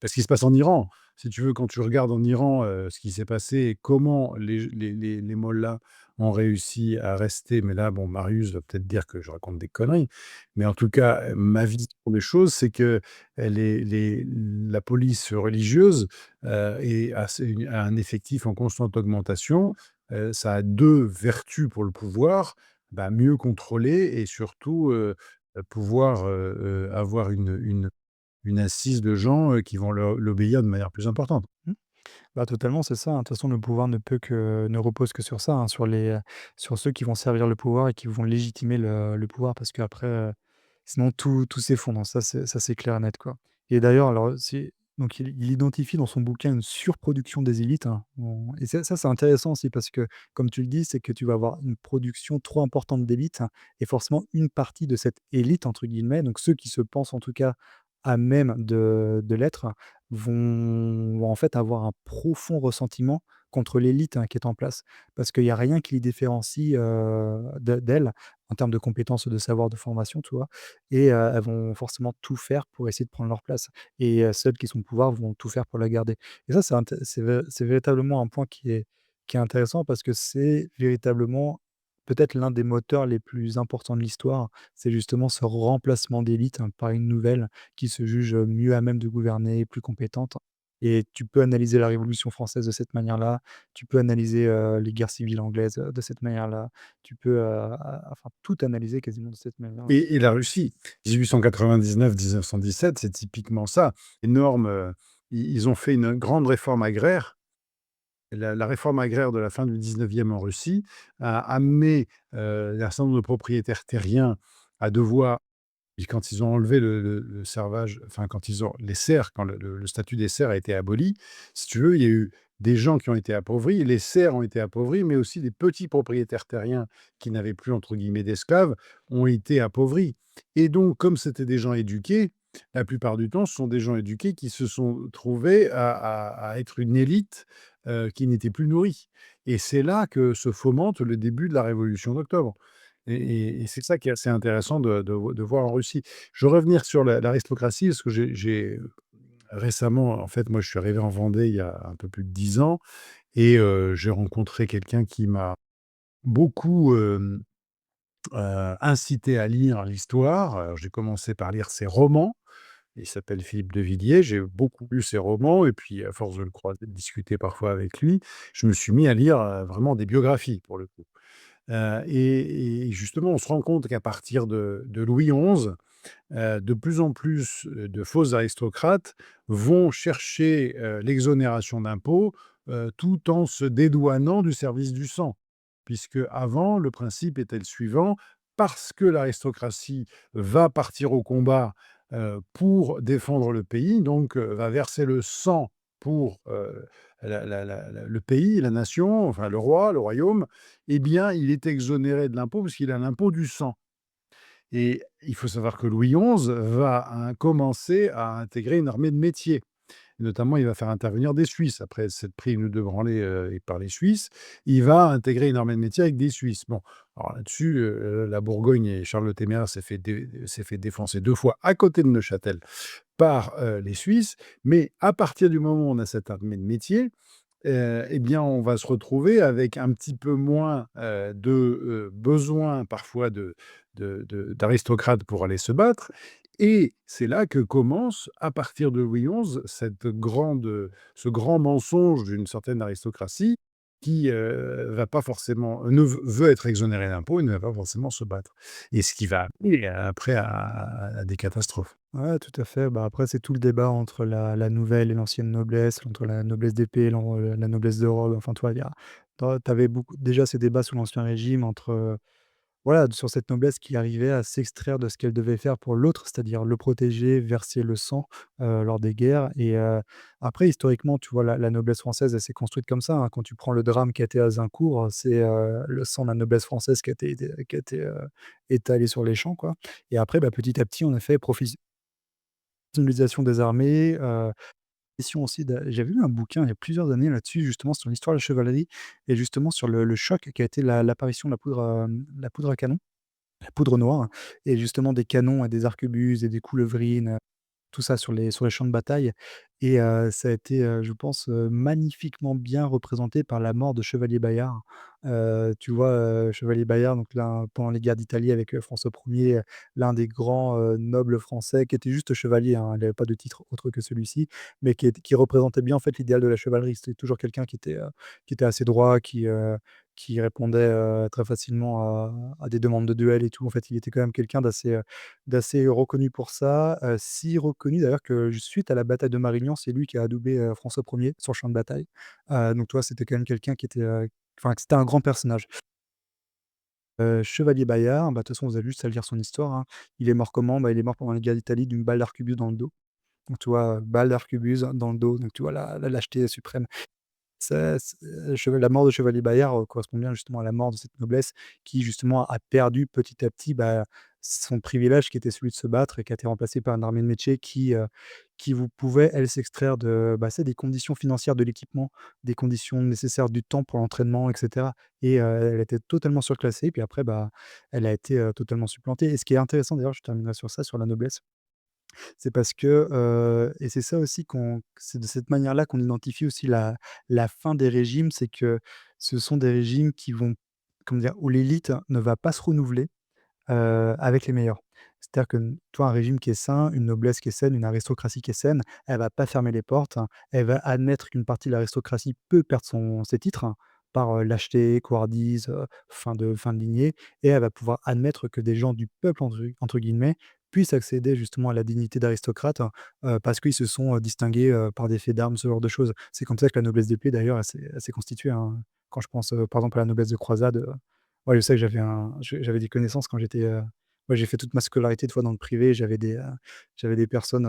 Parce qu'il se passe en Iran. Si tu veux, quand tu regardes en Iran, ce qui s'est passé et comment les mollahs ont réussi à rester, mais là, bon, Marius va peut-être dire que je raconte des conneries, mais en tout cas, ma vision des choses, c'est que, la police religieuse, a un effectif en constante augmentation. Ça a 2 vertus pour le pouvoir, bah, mieux contrôler et surtout, pouvoir, avoir une assise de gens, qui vont l'obéir de manière plus importante. mmh. Bah, totalement, c'est ça, hein. De toute façon, le pouvoir ne repose que sur ça, hein, sur ceux qui vont servir le pouvoir et qui vont légitimer le pouvoir parce qu'après, sinon tout s'effondre, ça c'est clair et net, quoi. Et d'ailleurs, alors donc il identifie dans son bouquin une surproduction des élites, hein, et ça c'est intéressant aussi parce que, comme tu le dis, c'est que tu vas avoir une production trop importante d'élites et forcément une partie de cette «élite» entre guillemets, donc ceux qui se pensent en tout cas à même de l'être, vont en fait avoir un profond ressentiment contre l'élite, qui est en place. Parce qu'il y a rien qui les différencie, d'elles, en termes de compétences, de savoir, de formation, tu vois? Et elles vont forcément tout faire pour essayer de prendre leur place et celles qui sont au pouvoir vont tout faire pour la garder. Et ça, c'est véritablement un point qui est intéressant parce que c'est véritablement peut-être l'un des moteurs les plus importants de l'histoire. C'est justement ce remplacement d'élite, par une nouvelle qui se juge, mieux à même de gouverner, plus compétente. Et tu peux analyser la Révolution française de cette manière-là, tu peux analyser, les guerres civiles anglaises, de cette manière-là, tu peux, enfin tout analyser quasiment de cette manière-là. Et la Russie, 1899-1917, c'est typiquement ça. Énorme, ils ont fait une grande réforme agraire. La réforme agraire de la fin du 19e en Russie a amené, un certain nombre de propriétaires terriens à devoir. Puis quand ils ont enlevé le servage, enfin quand ils ont les serfs, quand le statut des serfs a été aboli, si tu veux, il y a eu des gens qui ont été appauvris, les serfs ont été appauvris, mais aussi des petits propriétaires terriens qui n'avaient plus entre guillemets «d'esclaves» ont été appauvris. Et donc comme c'était des gens éduqués, la plupart du temps, ce sont des gens éduqués qui se sont trouvés à être une élite, qui n'était plus nourrie. Et c'est là que se fomente le début de la révolution d'octobre. Et c'est ça qui est assez intéressant de voir en Russie. Je veux revenir sur l'aristocratie parce que récemment, en fait, moi, je suis arrivé en Vendée il y a un peu plus de 10 ans et j'ai rencontré quelqu'un qui m'a beaucoup, incité à lire l'histoire. Alors j'ai commencé par lire ses romans. Il s'appelle Philippe de Villiers. J'ai beaucoup lu ses romans et puis à force de le croiser, de discuter parfois avec lui, je me suis mis à lire, vraiment des biographies pour le coup. Et justement, on se rend compte qu'à partir de Louis XI, de plus en plus, de faux aristocrates vont chercher, l'exonération d'impôts, tout en se dédouanant du service du sang. Puisque avant, le principe était le suivant: parce que l'aristocratie va partir au combat, pour défendre le pays, donc va verser le sang pour, le pays, la nation, enfin le roi, le royaume, eh bien, il est exonéré de l'impôt parce qu'il a l'impôt du sang. Et il faut savoir que Louis XI va, commencer à intégrer une armée de métier. Notamment, il va faire intervenir des Suisses. Après s'être pris une ou 2 branlées, et par les Suisses, il va intégrer une armée de métier avec des Suisses. Bon, alors là-dessus, la Bourgogne et Charles le Téméraire s'est fait défoncer 2 fois à côté de Neuchâtel par, les Suisses. Mais à partir du moment où on a cette armée de métier, et bien, on va se retrouver avec un petit peu moins, besoin parfois d'aristocrates pour aller se battre, et c'est là que commence, à partir de Louis XI, ce grand mensonge d'une certaine aristocratie qui, va pas forcément ne veut être exonérée d'impôts et ne va pas forcément se battre, et ce qui va amener après à des catastrophes. Ouais, tout à fait. Bah, après, c'est tout le débat entre la nouvelle et l'ancienne noblesse, entre la noblesse d'épée et la noblesse de robe. Enfin, toi, il y a tu beaucoup déjà ces débats sous l'Ancien Régime entre, voilà, sur cette noblesse qui arrivait à s'extraire de ce qu'elle devait faire pour l'autre, c'est-à-dire le protéger, verser le sang, lors des guerres et après historiquement, tu vois, la noblesse française, elle s'est construite comme ça, hein. Quand tu prends le drame qui a été à Azincourt, c'est, le sang de la noblesse française qui a été, étalé sur les champs, quoi et après, bah, petit à petit, on a fait professionnalisation des armées, question aussi j'avais lu un bouquin il y a plusieurs années là-dessus, justement sur l'histoire de la chevalerie et justement sur le choc qui a été l'apparition de la poudre à canon. La poudre noire et justement des canons et des arquebuses et des coulevrines, tout ça sur les champs de bataille et ça a été, je pense, magnifiquement bien représenté par la mort de Chevalier Bayard. Tu vois, Chevalier Bayard, donc là, pendant les guerres d'Italie avec, François Ier, l'un des grands, nobles français qui était juste chevalier, hein, il avait pas de titre autre que celui-ci, mais qui représentait bien, en fait, l'idéal de la chevalerie. C'était toujours quelqu'un qui était assez droit, qui répondait, très facilement à des demandes de duel et tout. En fait, il était quand même quelqu'un d'assez reconnu pour ça, si reconnu d'ailleurs que suite à la bataille de Marignan, c'est lui qui a adoubé, François Ier sur le champ de bataille. Donc tu vois, c'était quand même quelqu'un qui était, enfin que c'était un grand personnage. Chevalier Bayard, bah, de toute façon vous avez juste à lire son histoire, hein. Il est mort comment? Bah, il est mort pendant les guerres d'Italie d'une balle d'arquebuse dans le dos. Donc tu vois, balle d'arquebuse dans le dos, donc tu vois la lâcheté suprême. Ça c La mort de Chevalier Bayard, correspond bien justement à la mort de cette noblesse qui justement a perdu petit à petit, bah, son privilège qui était celui de se battre et qui a été remplacé par une armée de métier qui vous pouvait, elle, s'extraire de, bah, c'est des conditions financières de l'équipement, des conditions nécessaires du temps pour l'entraînement et cetera et elle était totalement surclassée puis après, bah, elle a été, totalement supplantée et ce qui est intéressant d'ailleurs, je terminerai sur ça, sur la noblesse, c'est parce que, et c'est ça aussi c'est de cette manière-là qu'on identifie aussi la fin des régimes, c'est que ce sont des régimes qui vont, comment dire? Où l'élite ne va pas se renouveler, avec les meilleurs. C'est-à-dire que, toi, un régime qui est sain, une noblesse qui est saine, une aristocratie qui est saine, elle va pas fermer les portes, hein. Elle va admettre qu'une partie de l'aristocratie peut perdre ses titres, hein, par, lâcheté, couardise, fin de lignée et elle va pouvoir admettre que des gens «du peuple» entre guillemets, puissent accéder justement à la dignité d'aristocrate, parce qu'ils se sont, distingués, par des faits d'armes, ce genre de choses. C'est comme ça que la noblesse d'épée d'ailleurs, elle s'est constituée, hein. Quand je pense, par exemple à la noblesse de croisade, ouais, je sais que j'avais des connaissances quand j'étais, ouais, j'ai fait toute ma scolarité, tu vois, dans le privé. J'avais des personnes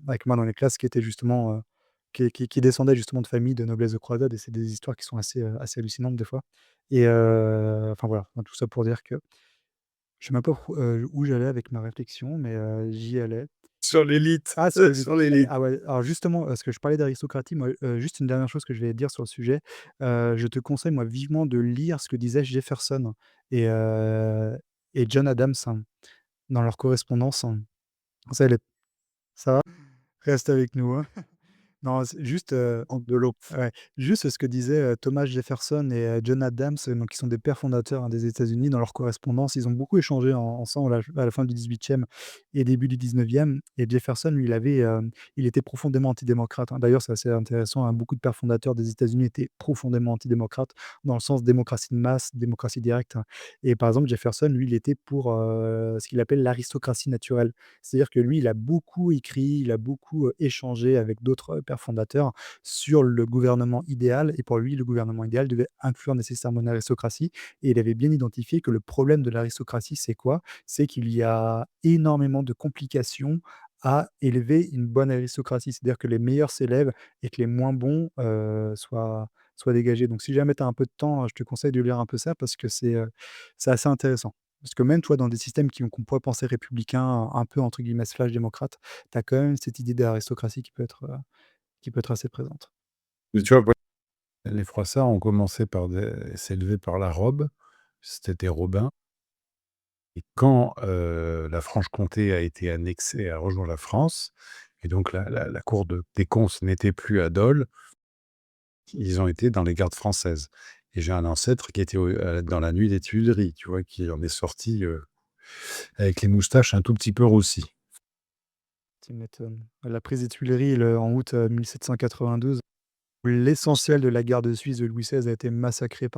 avec moi dans les classes qui étaient justement, qui descendaient justement de familles de noblesse de croisade et c'est des histoires qui sont assez hallucinantes des fois et enfin voilà, enfin tout ça pour dire que je sais même pas où j'allais avec ma réflexion, mais j'y allais. Sur l'élite, Ah, sur l'élite. sur l'élite. Ah ouais, alors justement, parce que je parlais d'aristocratie, moi, juste une dernière chose que je vais dire sur le sujet, je te conseille, moi, vivement de lire ce que disait Jefferson et heu et John Adams, hein, dans leur correspondance, hein. Ça, elle est ça va? Reste avec nous, hein. Non, c'est juste, de l'eau. ouais, juste ce que disaient, Thomas Jefferson et John Adams, donc qui sont des pères fondateurs, hein, des États-Unis dans leur correspondance. Ils ont beaucoup échangé ensemble à la fin du 18e et début du 19e et Jefferson, lui, il était profondément antidémocrate, hein. D'ailleurs, c'est assez intéressant, hein, beaucoup de pères fondateurs des États-Unis étaient profondément antidémocrates dans le sens démocratie de masse, démocratie directe, hein. Et par exemple, Jefferson, lui, il était pour, ce qu'il appelle l'aristocratie naturelle. C'est-à-dire que lui, il a beaucoup écrit, il a beaucoup, échangé avec d'autres, pères fondateurs sur le gouvernement idéal et pour lui, le gouvernement idéal devait inclure nécessairement une aristocratie et il avait bien identifié que le problème de l'aristocratie, c'est quoi? C'est qu'il y a énormément de complications à élever une bonne aristocratie. C'est-à-dire que les meilleurs s'élèvent et que les moins bons, soient dégagés. Donc si jamais tu as un peu de temps, je te conseille de lire un peu ça parce que c'est assez intéressant. Parce que même, toi, dans des systèmes qu'on pourrait penser républicains, un peu entre guillemets «slash démocrates», tu as quand même cette idée d'aristocratie qui peut être assez présente. Mais tu vois, les Froissarts ont commencé par s'élever par la robe, c'était des Robins et quand, la Franche-Comté a été annexée, a rejoint la France et donc la cour des comptes n'était plus à Dole, ils ont été dans les gardes françaises et j'ai un ancêtre qui était dans la nuit des Tuileries, tu vois? Qui en est sorti, avec les moustaches un tout petit peu roussies. Tu m'étonnes. La prise des Tuileries en août 1792, où l'essentiel de la guerre de Suisse de Louis XVI a été massacré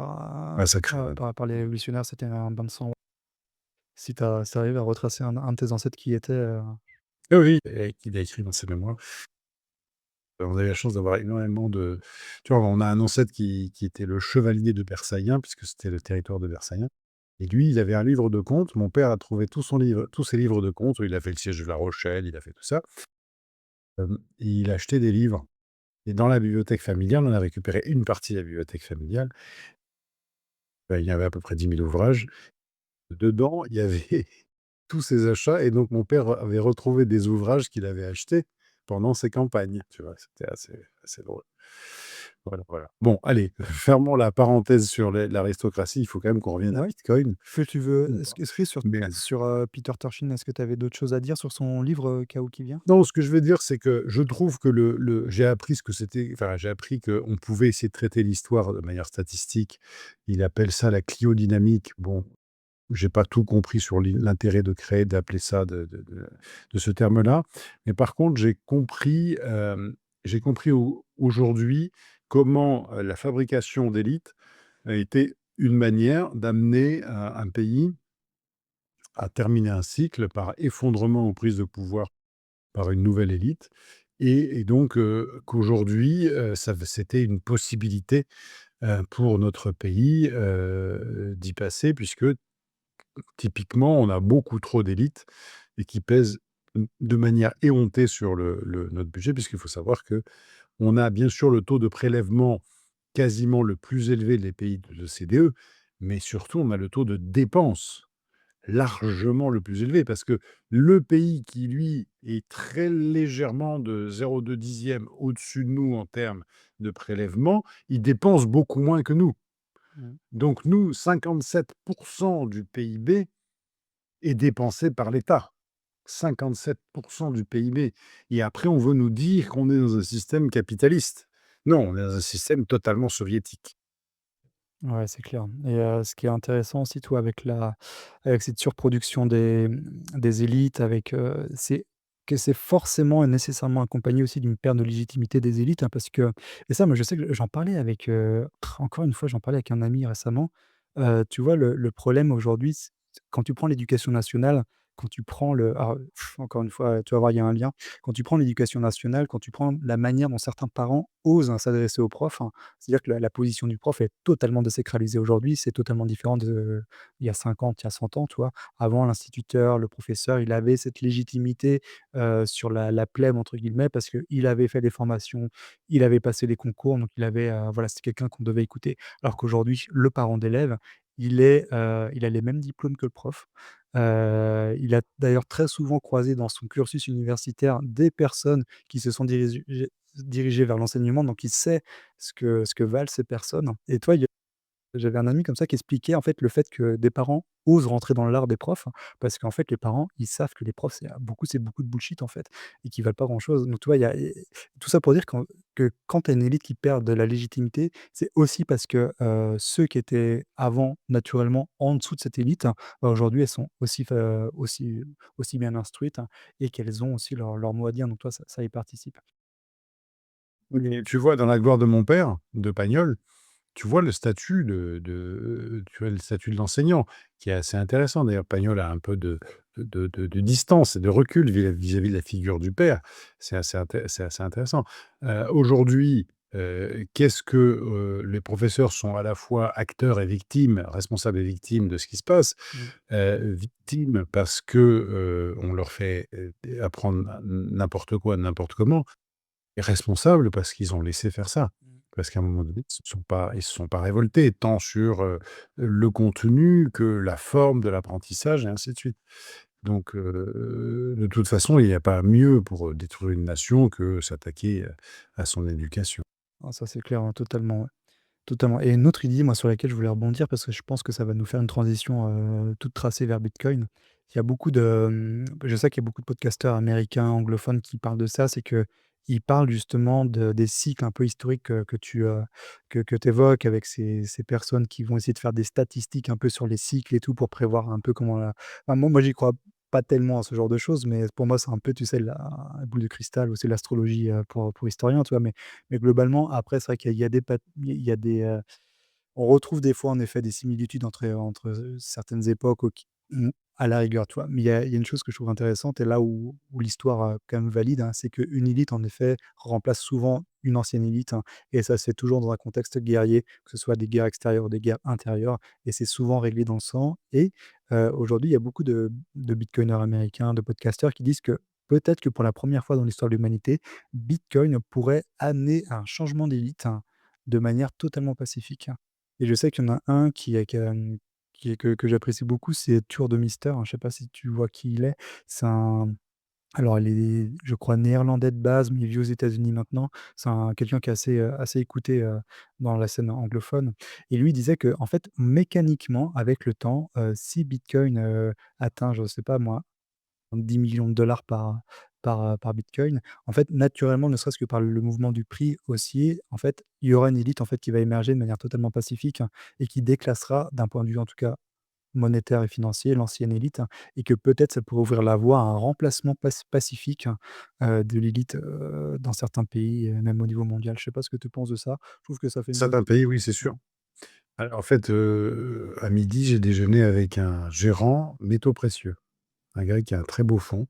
Massacrés, ouais. par les révolutionnaires, c'était un bain de sang. Si tu arrives à retracer un de tes ancêtres qui était, Oui, oui, et qu'il a écrit dans ses mémoires. On a eu la chance d'avoir énormément de tu vois, on a un ancêtre qui était le chevalier de Bersailles, puisque c'était le territoire de Bersailles et lui, il avait un livre de comptes. Mon père a trouvé tous ses livres de comptes. Il a fait le siège de La Rochelle, il a fait tout ça. Et il a acheté des livres et dans la bibliothèque familiale, on a récupéré une partie de la bibliothèque familiale. Il y avait à peu près 10 000 ouvrages. Dedans, il y avait tous ses achats et donc mon père avait retrouvé des ouvrages qu'il avait achetés pendant ses campagnes, tu vois? C'était assez drôle. Voilà, voilà. Bon, allez, fermons la parenthèse sur l'aristocratie. Il faut quand même qu'on revienne à ouais, Bitcoin. que tu veux Mmh. est-ce que Mais Peter Turchin, est-ce que tu avais d'autres choses à dire sur son livre, Chaos qui vient? non, ce que je veux dire, c'est que je trouve que le j'ai appris ce que c'était enfin, j'ai appris qu'on pouvait essayer de traiter l'histoire de manière statistique. Il appelle ça la cliodynamique. Bon, j'ai pas tout compris sur l'intérêt d'appeler ça de ce terme-là. Mais par contre, j'ai compris aujourd'hui comment, la fabrication d'élites a été une manière d'amener un pays à terminer un cycle par effondrement aux prises de pouvoir par une nouvelle élite et donc qu'aujourd'hui, c'était une possibilité, pour notre pays, d'y passer puisque typiquement, on a beaucoup trop d'élites et qui pèsent de manière éhontée sur notre budget, puisqu'il faut savoir que on a bien sûr le taux de prélèvement quasiment le plus élevé des pays de l'OCDE, mais surtout on a le taux de dépenses largement le plus élevé. Parce que le pays qui, lui, est très légèrement de 0,2 au-dessus de nous en termes de prélèvement, il dépense beaucoup moins que nous. Mmh. Donc nous, 57 du PIB est dépensé par l'État. 57 du PIB et après on veut nous dire qu'on est dans un système capitaliste. Non, on est dans un système totalement soviétique. Ouais, c'est clair et ce qui est intéressant aussi, toi, avec cette surproduction des élites, c'est que c'est forcément et nécessairement accompagné aussi d'une perte de légitimité des élites, hein, parce que et ça, moi, je sais que j'en parlais encore une fois, j'en parlais avec un ami récemment. Tu vois, le problème aujourd'hui, quand tu prends l'éducation nationale, quand tu prends encore une fois, tu vas voir, il y a un lien. Quand tu prends l'éducation nationale, quand tu prends la manière dont certains parents osent, hein, s'adresser aux profs, hein, c'est-à-dire que la position du prof est totalement désacralisée aujourd'hui, c'est totalement différent de il y a 50, il y a 100 ans, tu vois? Avant, l'instituteur, le professeur, il avait cette légitimité, sur la «plèbe» entre guillemets parce qu'il avait fait des formations, il avait passé des concours, donc voilà, c'était quelqu'un qu'on devait écouter. Alors qu'aujourd'hui, le parent d'élève, il a les mêmes diplômes que le prof. Il a d'ailleurs très souvent croisé dans son cursus universitaire des personnes qui se sont dirigées vers l'enseignement, donc il sait ce que valent ces personnes et toi, J'avais un ami comme ça qui expliquait en fait le fait que des parents osent rentrer dans l'art des profs, parce qu'en fait les parents, ils savent que les profs c'est beaucoup de bullshit en fait et qu'ils valent pas grand-chose. Donc tu vois, il y a tout ça pour dire que quand tu as une élite qui perd de la légitimité, c'est aussi parce que, ceux qui étaient avant naturellement en dessous de cette élite, bah, aujourd'hui elles sont aussi bien instruites et qu'elles ont aussi leur mot à dire. Donc toi ça y participe. Mais tu vois, dans La gloire de mon père, de Pagnol, tu vois tu vois le statut de l'enseignant qui est assez intéressant. D'ailleurs, Pagnol a un peu de distance et de recul vis-à-vis de la figure du père. C'est assez intéressant. Aujourd'hui, qu'est-ce que, les professeurs sont à la fois acteurs et victimes, responsables et victimes de ce qui se passe. Mmh. Victimes parce que, on leur fait, apprendre n'importe quoi, n'importe comment, et responsables parce qu'ils ont laissé faire ça. Mmh. Parce qu'à un moment donné, ils se sont pas révoltés, tant sur, le contenu que la forme de l'apprentissage et ainsi de suite. Donc, de toute façon, il n'y a pas mieux pour, détruire une nation que s'attaquer, à son éducation. Ah ça c'est clair, hein, totalement, ouais. Totalement et une autre idée, moi, sur laquelle je voulais rebondir parce que je pense que ça va nous faire une transition, toute tracée vers Bitcoin. Il y a beaucoup de, je sais qu'il y a beaucoup de podcasteurs américains, anglophones qui parlent de ça, c'est qu'ils parlent justement des cycles un peu historiques que tu évoques avec ces personnes qui vont essayer de faire des statistiques un peu sur les cycles et tout pour prévoir un peu comment la enfin moi j'y crois pas tellement à ce genre de choses, mais pour moi, c'est un peu, tu sais, la boule de cristal ou c'est l'astrologie, pour historien, tu vois? Mais globalement, après, c'est vrai qu'il y a des il y a des, on retrouve des fois, en effet, des similitudes entre certaines époques auq mmh, à la rigueur, tu vois? Mais il y a une chose que je trouve intéressante et là où l'histoire, quand même valide, hein, c'est qu'une élite, en effet, remplace souvent une ancienne élite, hein et ça se fait toujours dans un contexte guerrier, que ce soit des guerres extérieures ou des guerres intérieures et c'est souvent réglé dans le sang et aujourd'hui, il y a beaucoup de bitcoiners américains, de podcasteurs qui disent que peut-être que pour la première fois dans l'histoire de l'humanité, Bitcoin pourrait amener un changement d'élite, hein, de manière totalement pacifique. Et je sais qu'il y en a un qui est que j'apprécie beaucoup, c'est Tour de Mister, hein, je sais pas si tu vois qui il est? C'est un alors il est, je crois, néerlandais de base, mais il vit aux États-Unis maintenant. C'est un quelqu'un qui est assez écouté, dans la scène anglophone et lui, il disait que en fait, mécaniquement, avec le temps, si Bitcoin, atteint, je sais pas moi, 10 millions de dollars par bitcoin. En fait, naturellement, ne serait-ce que par le mouvement du prix haussier, en fait, il y aura une élite, en fait, qui va émerger de manière totalement pacifique, hein, et qui déclassera, d'un point de vue, en tout cas, monétaire et financier, l'ancienne élite, hein, et que peut-être ça pourrait ouvrir la voie à un remplacement pacifique, hein, de l'élite, dans certains pays, même au niveau mondial. Je sais pas ce que tu penses de ça? Je trouve que ça fait une bonne Certains pays, oui, c'est mmh, sûr. Alors en fait, à midi, j'ai déjeuné avec un gérant métaux précieux, un gars qui a un très beau fonds.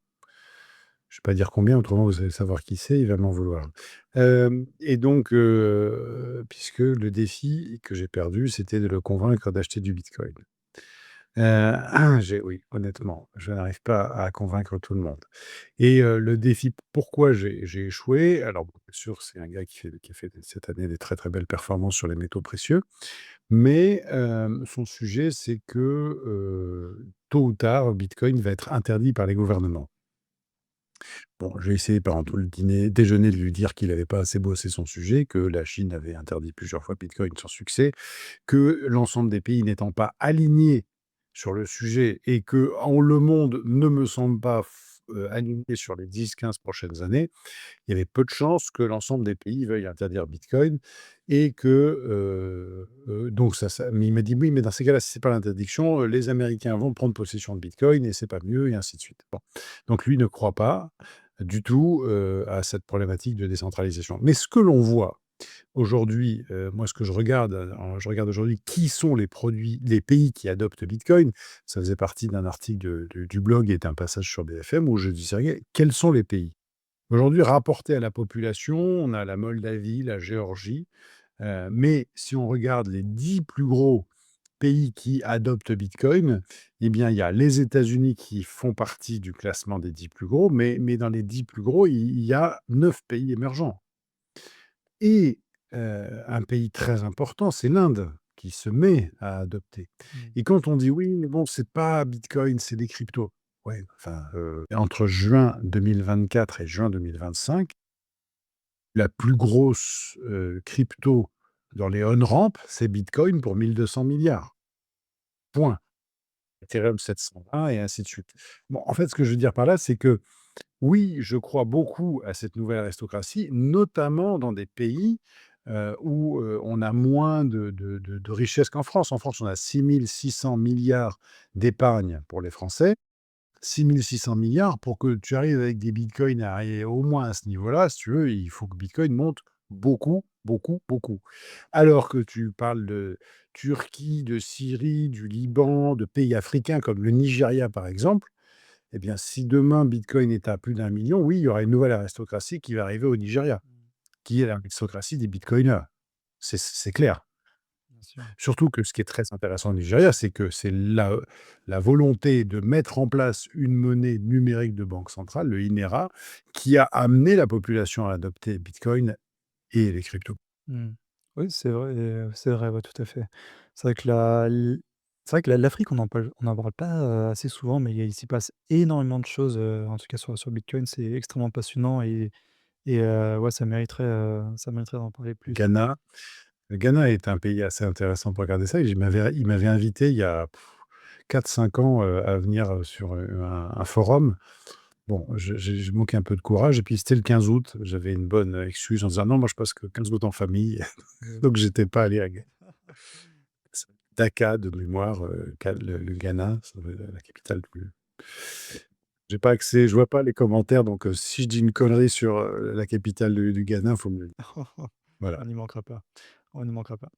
Je ne vais pas dire combien, autrement vous allez savoir qui c'est, il va m'en vouloir. Hem Et donc, puisque le défi que j'ai perdu, c'était de le convaincre d'acheter du bitcoin. J'ai oui, honnêtement, je n'arrive pas à convaincre tout le monde et le défi, pourquoi j'ai échoué? Alors bon, bien sûr, c'est un gars qui a fait cette année des très, très belles performances sur les métaux précieux, mais son sujet, c'est que, tôt ou tard, bitcoin va être interdit par les gouvernements. Bon, j'ai essayé pendant tout le déjeuner de lui dire qu'il n'avait pas assez bossé son sujet, que la Chine avait interdit plusieurs fois Bitcoin sans succès, que l'ensemble des pays n'étant pas alignés sur le sujet et que le monde ne me semble pas aligné sur les 10-15 prochaines années, il y avait peu de chances que l'ensemble des pays veuillent interdire Bitcoin et que, donc mais il m'a dit: «Oui, mais dans ces cas-là, si c'est pas l'interdiction, les Américains vont prendre possession de Bitcoin et c'est pas mieux» et ainsi de suite. Bon, donc lui ne croit pas du tout, à cette problématique de décentralisation. Mais ce que l'on voit aujourd'hui, moi, ce que je regarde aujourd'hui qui sont les pays qui adoptent Bitcoin. Ça faisait partie d'un article du blog et d'un passage sur BFM où je distinguais quels sont les pays. Aujourd'hui, rapporté à la population, on a la Moldavie, la Géorgie, mais si on regarde les 10 plus gros pays qui adoptent Bitcoin, eh bien, il y a les États-Unis qui font partie du classement des 10 plus gros, mais dans les 10 plus gros, il y a 9 pays émergents et un pays très important, c'est l'Inde qui se met à adopter mmh. et quand on dit: «Oui, mais bon, c'est pas Bitcoin, c'est des cryptos». Ouais, enfin, entre juin 2024 et juin 2025, la plus grosse, crypto Dans les on-ramps, c'est Bitcoin pour 1 200 000 000 000. Point. Ethereum 720 et ainsi de suite. Bon, en fait, ce que je veux dire par là, c'est que oui, je crois beaucoup à cette nouvelle aristocratie, notamment dans des pays, où, on a moins de richesses qu'en France. En France, on a 6 600 milliards d'épargne pour les Français. 6 600 milliards pour que tu arrives avec des bitcoins à arriver au moins à ce niveau-là, si tu veux, il faut que bitcoin monte beaucoup, beaucoup, beaucoup. Alors que tu parles de Turquie, de Syrie, du Liban, de pays africains comme le Nigeria, par exemple, eh bien, si demain bitcoin est à plus d'1 million, oui, il y aura une nouvelle aristocratie qui va arriver au Nigeria, Mmh. qui est l'aristocratie des bitcoiners. C'est clair. Bien sûr. Surtout que ce qui est très intéressant au Nigeria, c'est que c'est la volonté de mettre en place une monnaie numérique de banque centrale, le INERA, qui a amené la population à adopter Bitcoin et les cryptos. Mmh. Oui, c'est vrai, ouais, tout à fait. C'est vrai que l'Afrique, on en parle pas, assez souvent, mais il s'y passe énormément de choses, en tout cas sur Bitcoin. C'est extrêmement passionnant et ouais, ça mériterait d'en parler plus. Ghana, le Ghana est un pays assez intéressant pour regarder ça. Il m'avait invité il y a 4 5 ans, à venir, sur, un forum. Bon, je manquais un peu de courage et puis c'était le 15 août. J'avais une bonne, excuse en disant: «Non, moi je passe que 15 août en famille», donc j'étais pas allé à Dakar de mémoire, le Ghana, ça doit être la capitale du j'ai pas accès, je vois pas les commentaires, donc si je dis une connerie sur, la capitale du Ghana, faut me le voilà. On n'y manquera pas, on n'y manquera pas.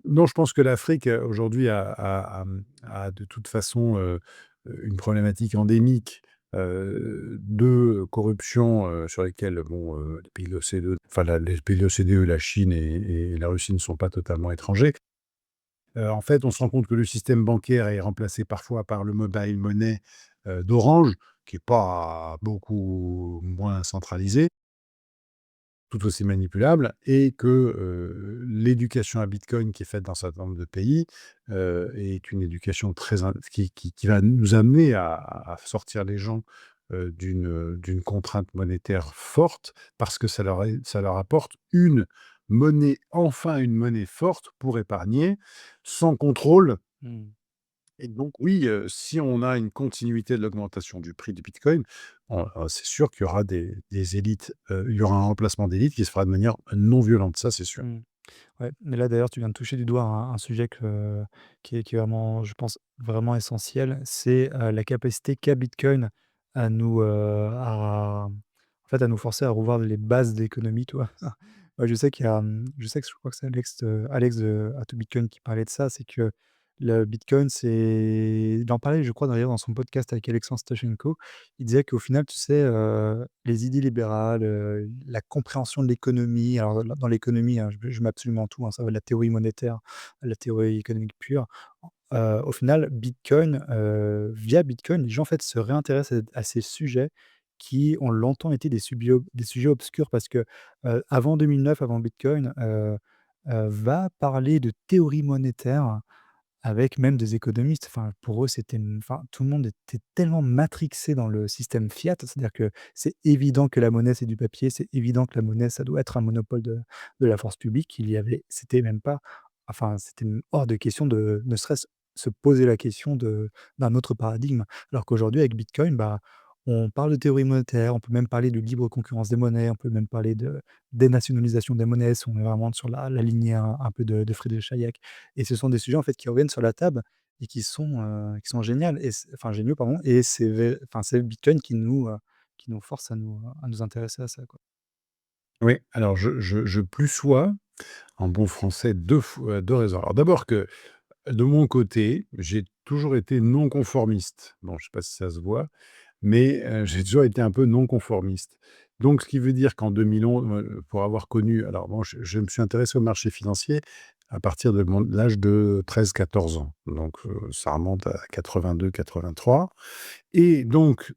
Non, je pense que l'Afrique, aujourd'hui a de toute façon, une problématique endémique, de corruption, sur lesquelles bon, les pays de l'OCDE, enfin les pays de l'OCDE, la Chine et la Russie ne sont pas totalement étrangers. En fait, on se rend compte que le système bancaire est remplacé parfois par le mobile money, d'Orange, qui est pas beaucoup moins centralisé, tout aussi manipulable et que, l'éducation à Bitcoin qui est faite dans un certain nombre de pays, est une éducation très in qui va nous amener à sortir les gens, d'une contrainte monétaire forte parce que ça leur apporte une monnaie forte pour épargner, sans contrôle. Mmh. Et donc oui, si on a une continuité de l'augmentation du prix du bitcoin, c'est sûr qu'il y aura des élites, il y aura un remplacement d'élites qui se fera de manière non violente, ça c'est sûr. Mmh. Ouais, mais là d'ailleurs, tu viens de toucher du doigt un sujet qui est vraiment, je pense, vraiment essentiel. C'est, la capacité qu'a Bitcoin à nous, en fait, à nous forcer à revoir les bases d'économie, tu vois? Moi, je crois que c'est Alex de Ato Bitcoin qui parlait de ça, c'est que le Bitcoin, il en parlait, je crois, d'ailleurs, dans son podcast avec Alexandre Stachenko. Il disait qu'au final, tu sais, les idées libérales, la compréhension de l'économie, alors dans l'économie, hein, je mets absolument tout, hein, ça va de la théorie monétaire à la théorie économique pure. Au final, via Bitcoin, les gens, en fait, se réintéressent à ces sujets qui ont longtemps été des sujets obscurs parce que, avant 2009, avant Bitcoin, va parler de théorie monétaire avec même des économistes. Enfin, pour eux, enfin, tout le monde était tellement matrixé dans le système fiat, c'est-à-dire que c'est évident que la monnaie, c'est du papier, c'est évident que la monnaie, ça doit être un monopole de la force publique. C'était même pas, enfin, c'était même hors de question de ne serait-ce se poser la question d'un autre paradigme. Alors qu'aujourd'hui, avec Bitcoin, bah, on parle de théorie monétaire, on peut même parler de libre concurrence des monnaies, on peut même parler de dénationalisation des monnaies, si on est vraiment sur la lignée un peu de Friedrich Hayek. Et ce sont des sujets, en fait, qui reviennent sur la table et qui sont géniales et géniaux, pardon, et c'est Bitcoin qui nous force à nous intéresser à ça, quoi. Oui, alors je plus sois, en bon français, 2 raisons. Alors d'abord que, de mon côté, j'ai toujours été non conformiste. Bon, je sais pas si ça se voit, mais j'ai toujours été un peu non conformiste. Donc ce qui veut dire qu'en 2011, pour avoir connu alors bon, je me suis intéressé au marché financier à partir de l'âge de 13 14 ans. Donc ça remonte à 82 83 et donc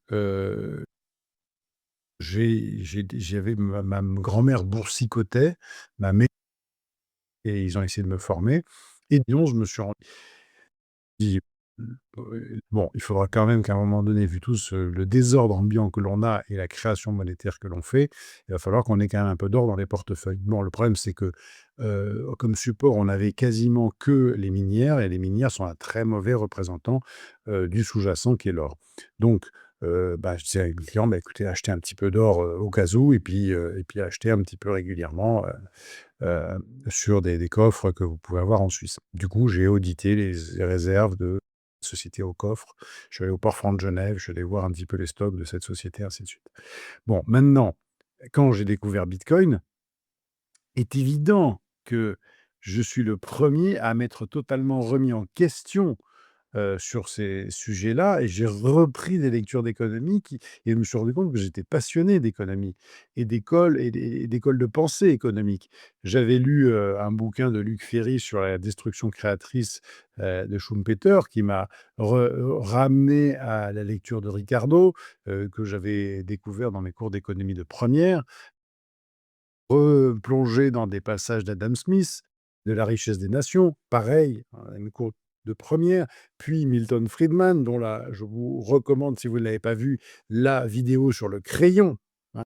j'avais ma grand-mère boursicotait, ma mère et ils ont essayé de me former et disons je me suis rendu bon, il faudra quand même qu'à un moment donné, vu tout le désordre ambiant que l'on a et la création monétaire que l'on fait, il va falloir qu'on ait quand même un peu d'or dans les portefeuilles. Bon, le problème, c'est que, comme support, on avait quasiment que les minières et les minières sont un très mauvais représentant, du sous-jacent qui est l'or. Donc, bah, je disais à mes clients: «Bah, écoutez, achetez un petit peu d'or, au cas où et puis achetez un petit peu régulièrement, sur des coffres que vous pouvez avoir en Suisse». Du coup, j'ai audité les réserves de société au coffre. Je suis allé au port franc de Genève, je suis allé voir un petit peu les stocks de cette société, ainsi de suite. Bon, maintenant, quand j'ai découvert Bitcoin, est évident que je suis le premier à m'être totalement remis en question sur ces sujets-là et j'ai repris des lectures d'économie et je me suis rendu compte que j'étais passionné d'économie et d'écoles de pensée économique. J'avais lu, un bouquin de Luc Ferry sur la destruction créatrice, de Schumpeter qui m'a ramené à la lecture de Ricardo, que j'avais découvert dans mes cours d'économie de première, replonger dans des passages d'Adam Smith, de La richesse des nations, pareil, hein, mes cours de première, puis Milton Friedman, dont là, je vous recommande, si vous ne l'avez pas vu, la vidéo sur le crayon, hein.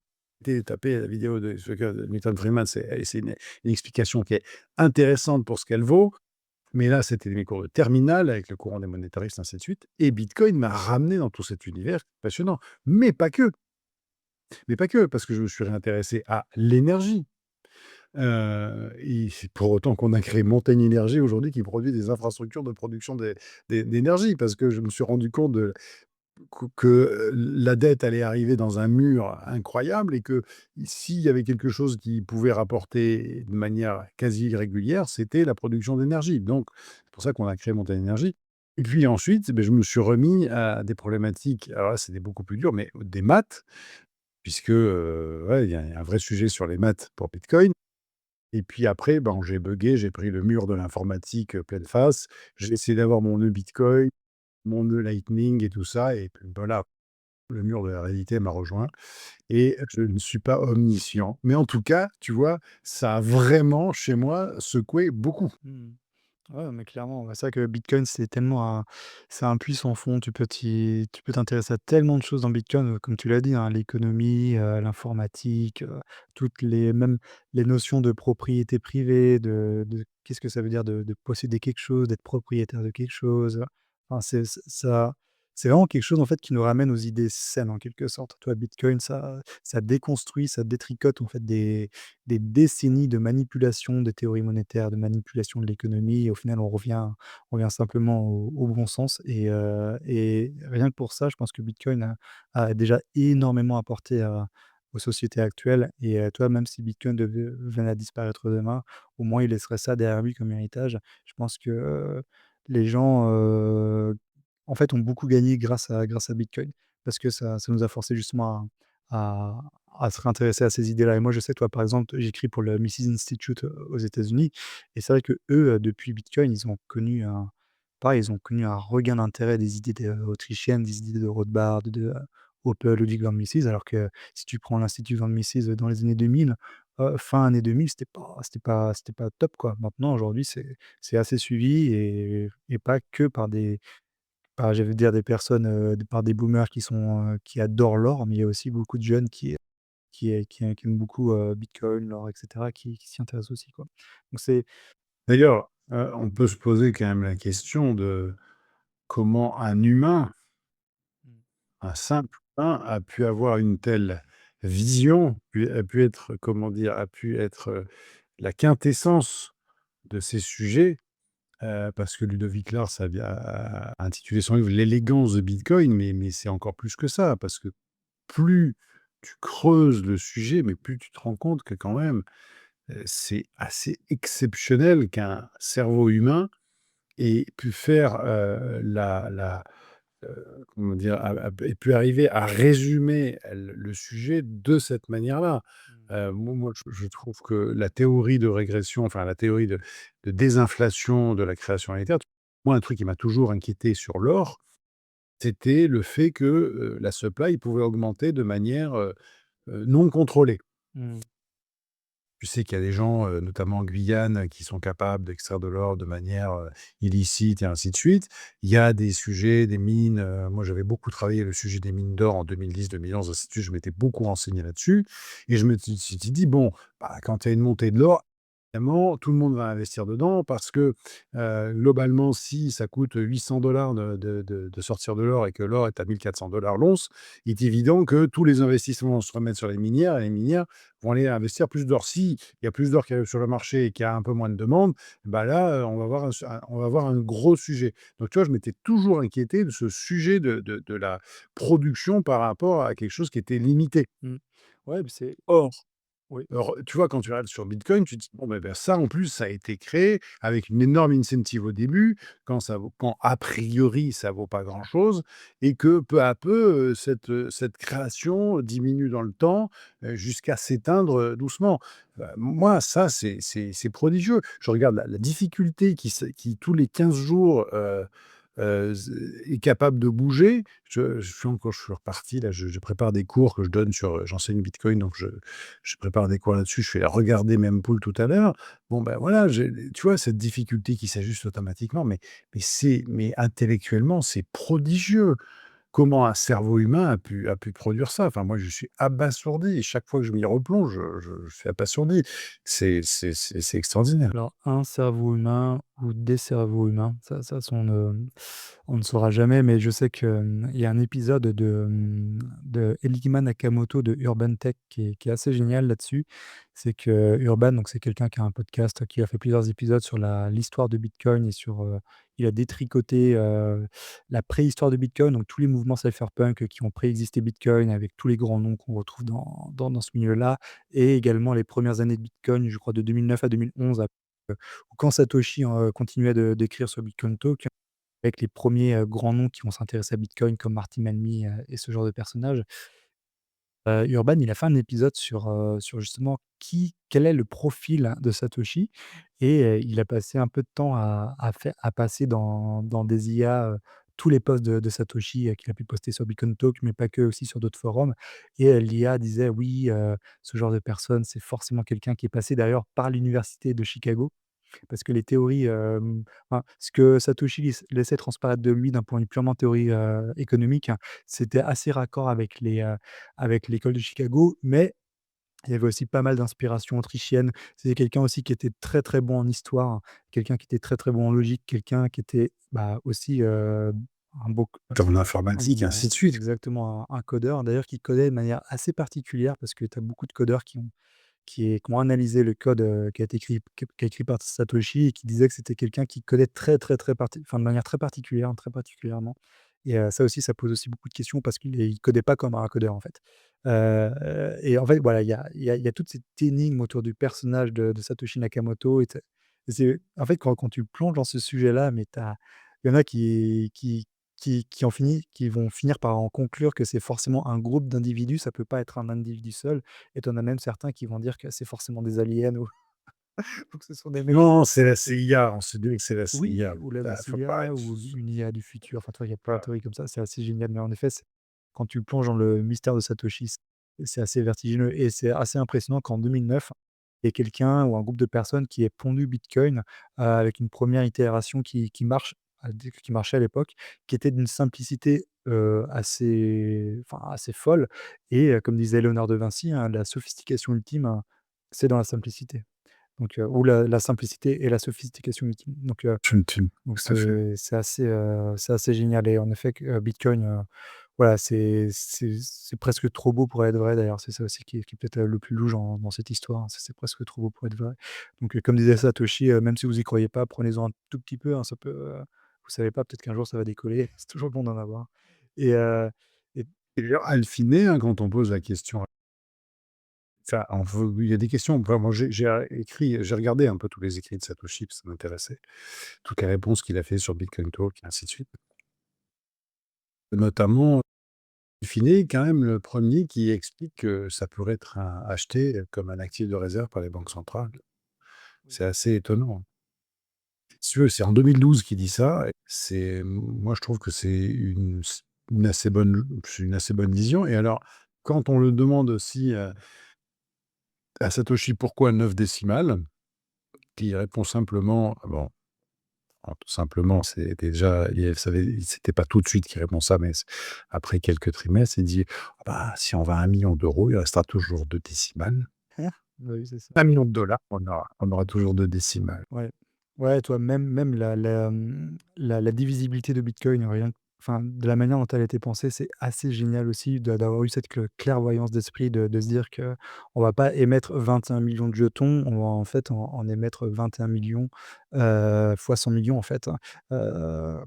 Tapez la vidéo de Milton Friedman, c'est une explication qui est intéressante pour ce qu'elle vaut, mais là, c'était mes cours de terminale avec le courant des monétaristes, ainsi de suite, et Bitcoin m'a ramené dans tout cet univers passionnant. Mais pas que, parce que je me suis réintéressé à l'énergie. Et c'est pour autant qu'on a créé Montagne Énergie aujourd'hui qui produit des infrastructures de production d'énergie parce que je me suis rendu compte que la dette allait arriver dans un mur incroyable et que s'il y avait quelque chose qui pouvait rapporter de manière quasi régulière, c'était la production d'énergie. Donc c'est pour ça qu'on a créé Montagne Énergie. Et puis ensuite, beh, je me suis remis à des problématiques, alors là, c'était beaucoup plus dur, mais des maths puisque, ouais, il y a un vrai sujet sur les maths pour Bitcoin. Et puis après, ben, j'ai buggé, j'ai pris le mur de l'informatique, pleine face. J'ai essayé d'avoir mon nœud Bitcoin, mon nœud Lightning et tout ça et puis voilà, le mur de la réalité m'a rejoint et je ne suis pas omniscient. Mais en tout cas, tu vois, ça a vraiment, chez moi, secoué beaucoup. Mmh. Ouais, mais clairement, bah, c'est vrai que Bitcoin, c'est un puits sans fond. Tu peux t'intéresser à tellement de choses dans Bitcoin, comme tu l'as dit, hein, l'économie, l'informatique, toutes les même les notions de propriété privée, de qu'est-ce que ça veut dire de posséder quelque chose, d'être propriétaire de quelque chose, enfin, c'est vraiment quelque chose, en fait, qui nous ramène aux idées saines, en quelque sorte. Toi, Bitcoin, ça déconstruit, ça détricote, en fait, des décennies de manipulation des théories monétaires, de manipulation de l'économie et au final on revient simplement au bon sens et rien que pour ça, je pense que Bitcoin a déjà énormément apporté aux sociétés actuelles et toi, même si Bitcoin venait à disparaître demain, au moins il laisserait ça derrière lui comme héritage. Je pense que, les gens, en fait, ont beaucoup gagné grâce à Bitcoin parce que ça nous a forcé justement à à se réintéresser à ces idées-là et moi, je sais, toi, par exemple, j'écris pour le Mises Institute, aux États-Unis et c'est vrai qu'eux, depuis Bitcoin, ils ont connu un regain d'intérêt des idées autrichiennes, des idées de Rothbard, de, Hoppe, Ludwig von Mises, alors que si tu prends l'Institut von Mises dans les années 2000, fin années 2000, c'était pas top, quoi. Maintenant, aujourd'hui, c'est assez suivi et pas que par, je vais dire, des personnes, par des boomers qui adorent l'or, mais il y a aussi beaucoup de jeunes qui aiment beaucoup, Bitcoin, l'or et cetera, qui s'y intéressent aussi, quoi. Donc c'est D'ailleurs, on peut se poser quand même la question de comment un humain, Mmh. un simple humain, a pu avoir une telle vision, a pu être, comment dire? A pu être, la quintessence de ces sujets. Parce que Ludovic Lars a intitulé son livre «L'élégance de Bitcoin», mais c'est encore plus que ça, parce que plus tu creuses le sujet, mais plus tu te rends compte que quand même, c'est assez exceptionnel qu'un cerveau humain ait pu faire, comment dire? Ait pu arriver à résumer le sujet de cette manière-là. Mmh. Moi, je trouve que la théorie de régression, enfin la théorie de désinflation de la création monétaire, moi, un truc qui m'a toujours inquiété sur l'or, c'était le fait que, la supply pouvait augmenter de manière, non contrôlée. Mmh. Tu sais qu'il y a des gens, notamment en Guyane, qui sont capables d'extraire de l'or de manière, illicite et ainsi de suite. Il y a des sujets, des mines, moi j'avais beaucoup travaillé le sujet des mines d'or en 2010-2011, ainsi de suite, je m'étais beaucoup renseigné là-dessus et je me suis dit: «Bon, bah, quand il y a une montée de l'or, évidemment, tout le monde va investir dedans parce que, globalement, si ça coûte 800 de sortir de l'or et que l'or est à 1 400 l'once, il est évident que tous les investissements vont se remettre sur les minières et les minières vont aller investir plus d'or. Si il y a plus d'or qui arrive sur le marché et qu'il y a un peu moins de demande, bah là, on va avoir on va avoir un gros sujet. Donc tu vois, je m'étais toujours inquiété de ce sujet de la production par rapport à quelque chose qui était limité. Mmh. Ouais, mais c'est Or oui. alors, tu vois, quand tu regardes sur Bitcoin, tu te dis: «Bon, ben, ça, en plus, ça a été créé avec une énorme incentive au début, quand a priori, ça vaut pas grand-chose et que peu à peu, cette création diminue dans le temps, jusqu'à s'éteindre, doucement». Moi, ça, c'est prodigieux. Je regarde la difficulté qui tous les 15 jours, z est capable de bouger. Je suis reparti là, je prépare des cours que je donne sur, j'enseigne Bitcoin, donc je prépare des cours là-dessus. Je fais regarder Mempool tout à l'heure. Bon, ben, voilà, tu vois cette difficulté qui s'ajuste automatiquement, mais intellectuellement, c'est prodigieux. Comment un cerveau humain a pu produire ça? Enfin, moi, je suis abasourdi et chaque fois que je m'y replonge, je suis abasourdi. C'est extraordinaire. Alors, un cerveau humain ou des cerveaux humains, ça on ne saura jamais, mais je sais que, il y a un épisode de Enigma Nakamoto de Urban Tech qui est assez génial là-dessus. C'est que Urban, donc c'est quelqu'un qui a un podcast, qui a fait plusieurs épisodes sur l'histoire de Bitcoin et sur, il a détricoté, la préhistoire de Bitcoin, donc tous les mouvements cypherpunk qui ont préexisté Bitcoin avec tous les grands noms qu'on retrouve dans ce milieu-là et également les premières années de Bitcoin, je crois de 2009 à 2011 quand Satoshi, continuait d'écrire sur Bitcoin Talk, avec les premiers grands noms qui vont s'intéresser à Bitcoin comme Marty Manly, et ce genre de personnages. Urban, il a fait un épisode sur justement quel est le profil de Satoshi et il a passé un peu de temps à passer dans des IA, tous les posts de Satoshi, qu'il a pu poster sur Bitcoin Talk, mais pas que, aussi sur d'autres forums et l'IA disait: «Oui, ce genre de personne, c'est forcément quelqu'un qui est passé d'ailleurs par l'université de Chicago». Parce que les théories, enfin, ce que Satoshi laissait transparaître de lui d'un point de vue purement théorie, économique, hein, c'était assez raccord avec l'école de Chicago, mais il y avait aussi pas mal d'inspiration autrichienne. C'était quelqu'un aussi qui était très, très bon en histoire, hein, quelqu'un qui était très, très bon en logique, quelqu'un qui était, bah, aussi, un beau Dans l'informatique, ainsi de suite. exactement, un codeur, d'ailleurs qui codait de manière assez particulière parce que tu as beaucoup de codeurs qui ont analysé le code, qui a été écrit par Satoshi et qui disait que c'était quelqu'un qui codait très, très, très enfin, de manière très particulière, très particulièrement et ça aussi, ça pose aussi beaucoup de questions parce il codait pas comme un codeur, en fait. Et en fait, voilà, il y a toute cette énigme autour du personnage de Satoshi Nakamoto et c'est en fait, quand tu plonges dans ce sujet-là, mais il y en a qui vont finir par en conclure que c'est forcément un groupe d'individus, ça peut pas être un individu seul et tu en as même certains qui vont dire que c'est forcément des aliens ou que ce sont des Non, méchants. c'est la CIA, on sait bien que c'est la Oui, CIA. ou la Ah, faut pas CIA ou une IA du futur, enfin, tu vois, il y a plein de voilà. théories comme ça, c'est assez génial, mais en effet, quand tu plonges dans le mystère de Satoshi, c'est assez vertigineux et c'est assez impressionnant qu'en 2009, il y ait quelqu'un ou un groupe de personnes qui ait pondu Bitcoin, avec une première itération qui marchait à l'époque, qui était d'une simplicité, assez folle et comme disait Léonard de Vinci, hein: «La sophistication ultime, c'est dans la simplicité». Donc ou la simplicité et la sophistication ultime. Donc Tout à fait. c'est assez génial et en effet que, Bitcoin, voilà, c'est presque trop beau pour être vrai d'ailleurs. C'est ça aussi qui est peut-être, le plus louche dans cette histoire, hein, c'est presque trop beau pour être vrai. Donc comme disait Satoshi, même si vous y croyez pas, prenez-en un tout petit peu, hein, ça peut, vous savez pas, peut-être qu'un jour ça va décoller. C'est toujours bon d'en avoir et et Et d'ailleurs, in fine, hein, quand on pose la question, enfin, il y a des questions, enfin, moi, j'ai regardé un peu tous les écrits de Satoshi, parce que ça m'intéressait, toutes les réponses qu'il a fait sur Bitcoin Talk et ainsi de suite. Notamment, in fine, quand même, le premier qui explique que ça pourrait être acheté comme un actif de réserve par les banques centrales. oui. C'est assez étonnant. Si tu veux, c'est en 2012 qu'il dit ça. Moi, je trouve que c'est une assez bonne vision. Et alors, quand on le demande aussi, à Satoshi: «Pourquoi 9 décimales?» qui répond simplement bon, alors tout simplement, c'est déjà c'était pas tout de suite qu'il répond ça, mais après quelques trimestres, il dit: «Ah bah, si on va à 1 000 000 d'euros, il restera toujours 2 décimales. Bah oui, c'est ça. 1 000 000 de dollars, on aura toujours 2 décimales». Ouais. Ouais, toi, même la divisibilité de Bitcoin, rien que enfin, de la manière dont elle a été pensée, c'est assez génial aussi d'avoir eu cette clairvoyance d'esprit de se dire que on va pas émettre 21 millions de jetons, on va en fait en émettre 21 000 000 fois 100 millions en fait, hein,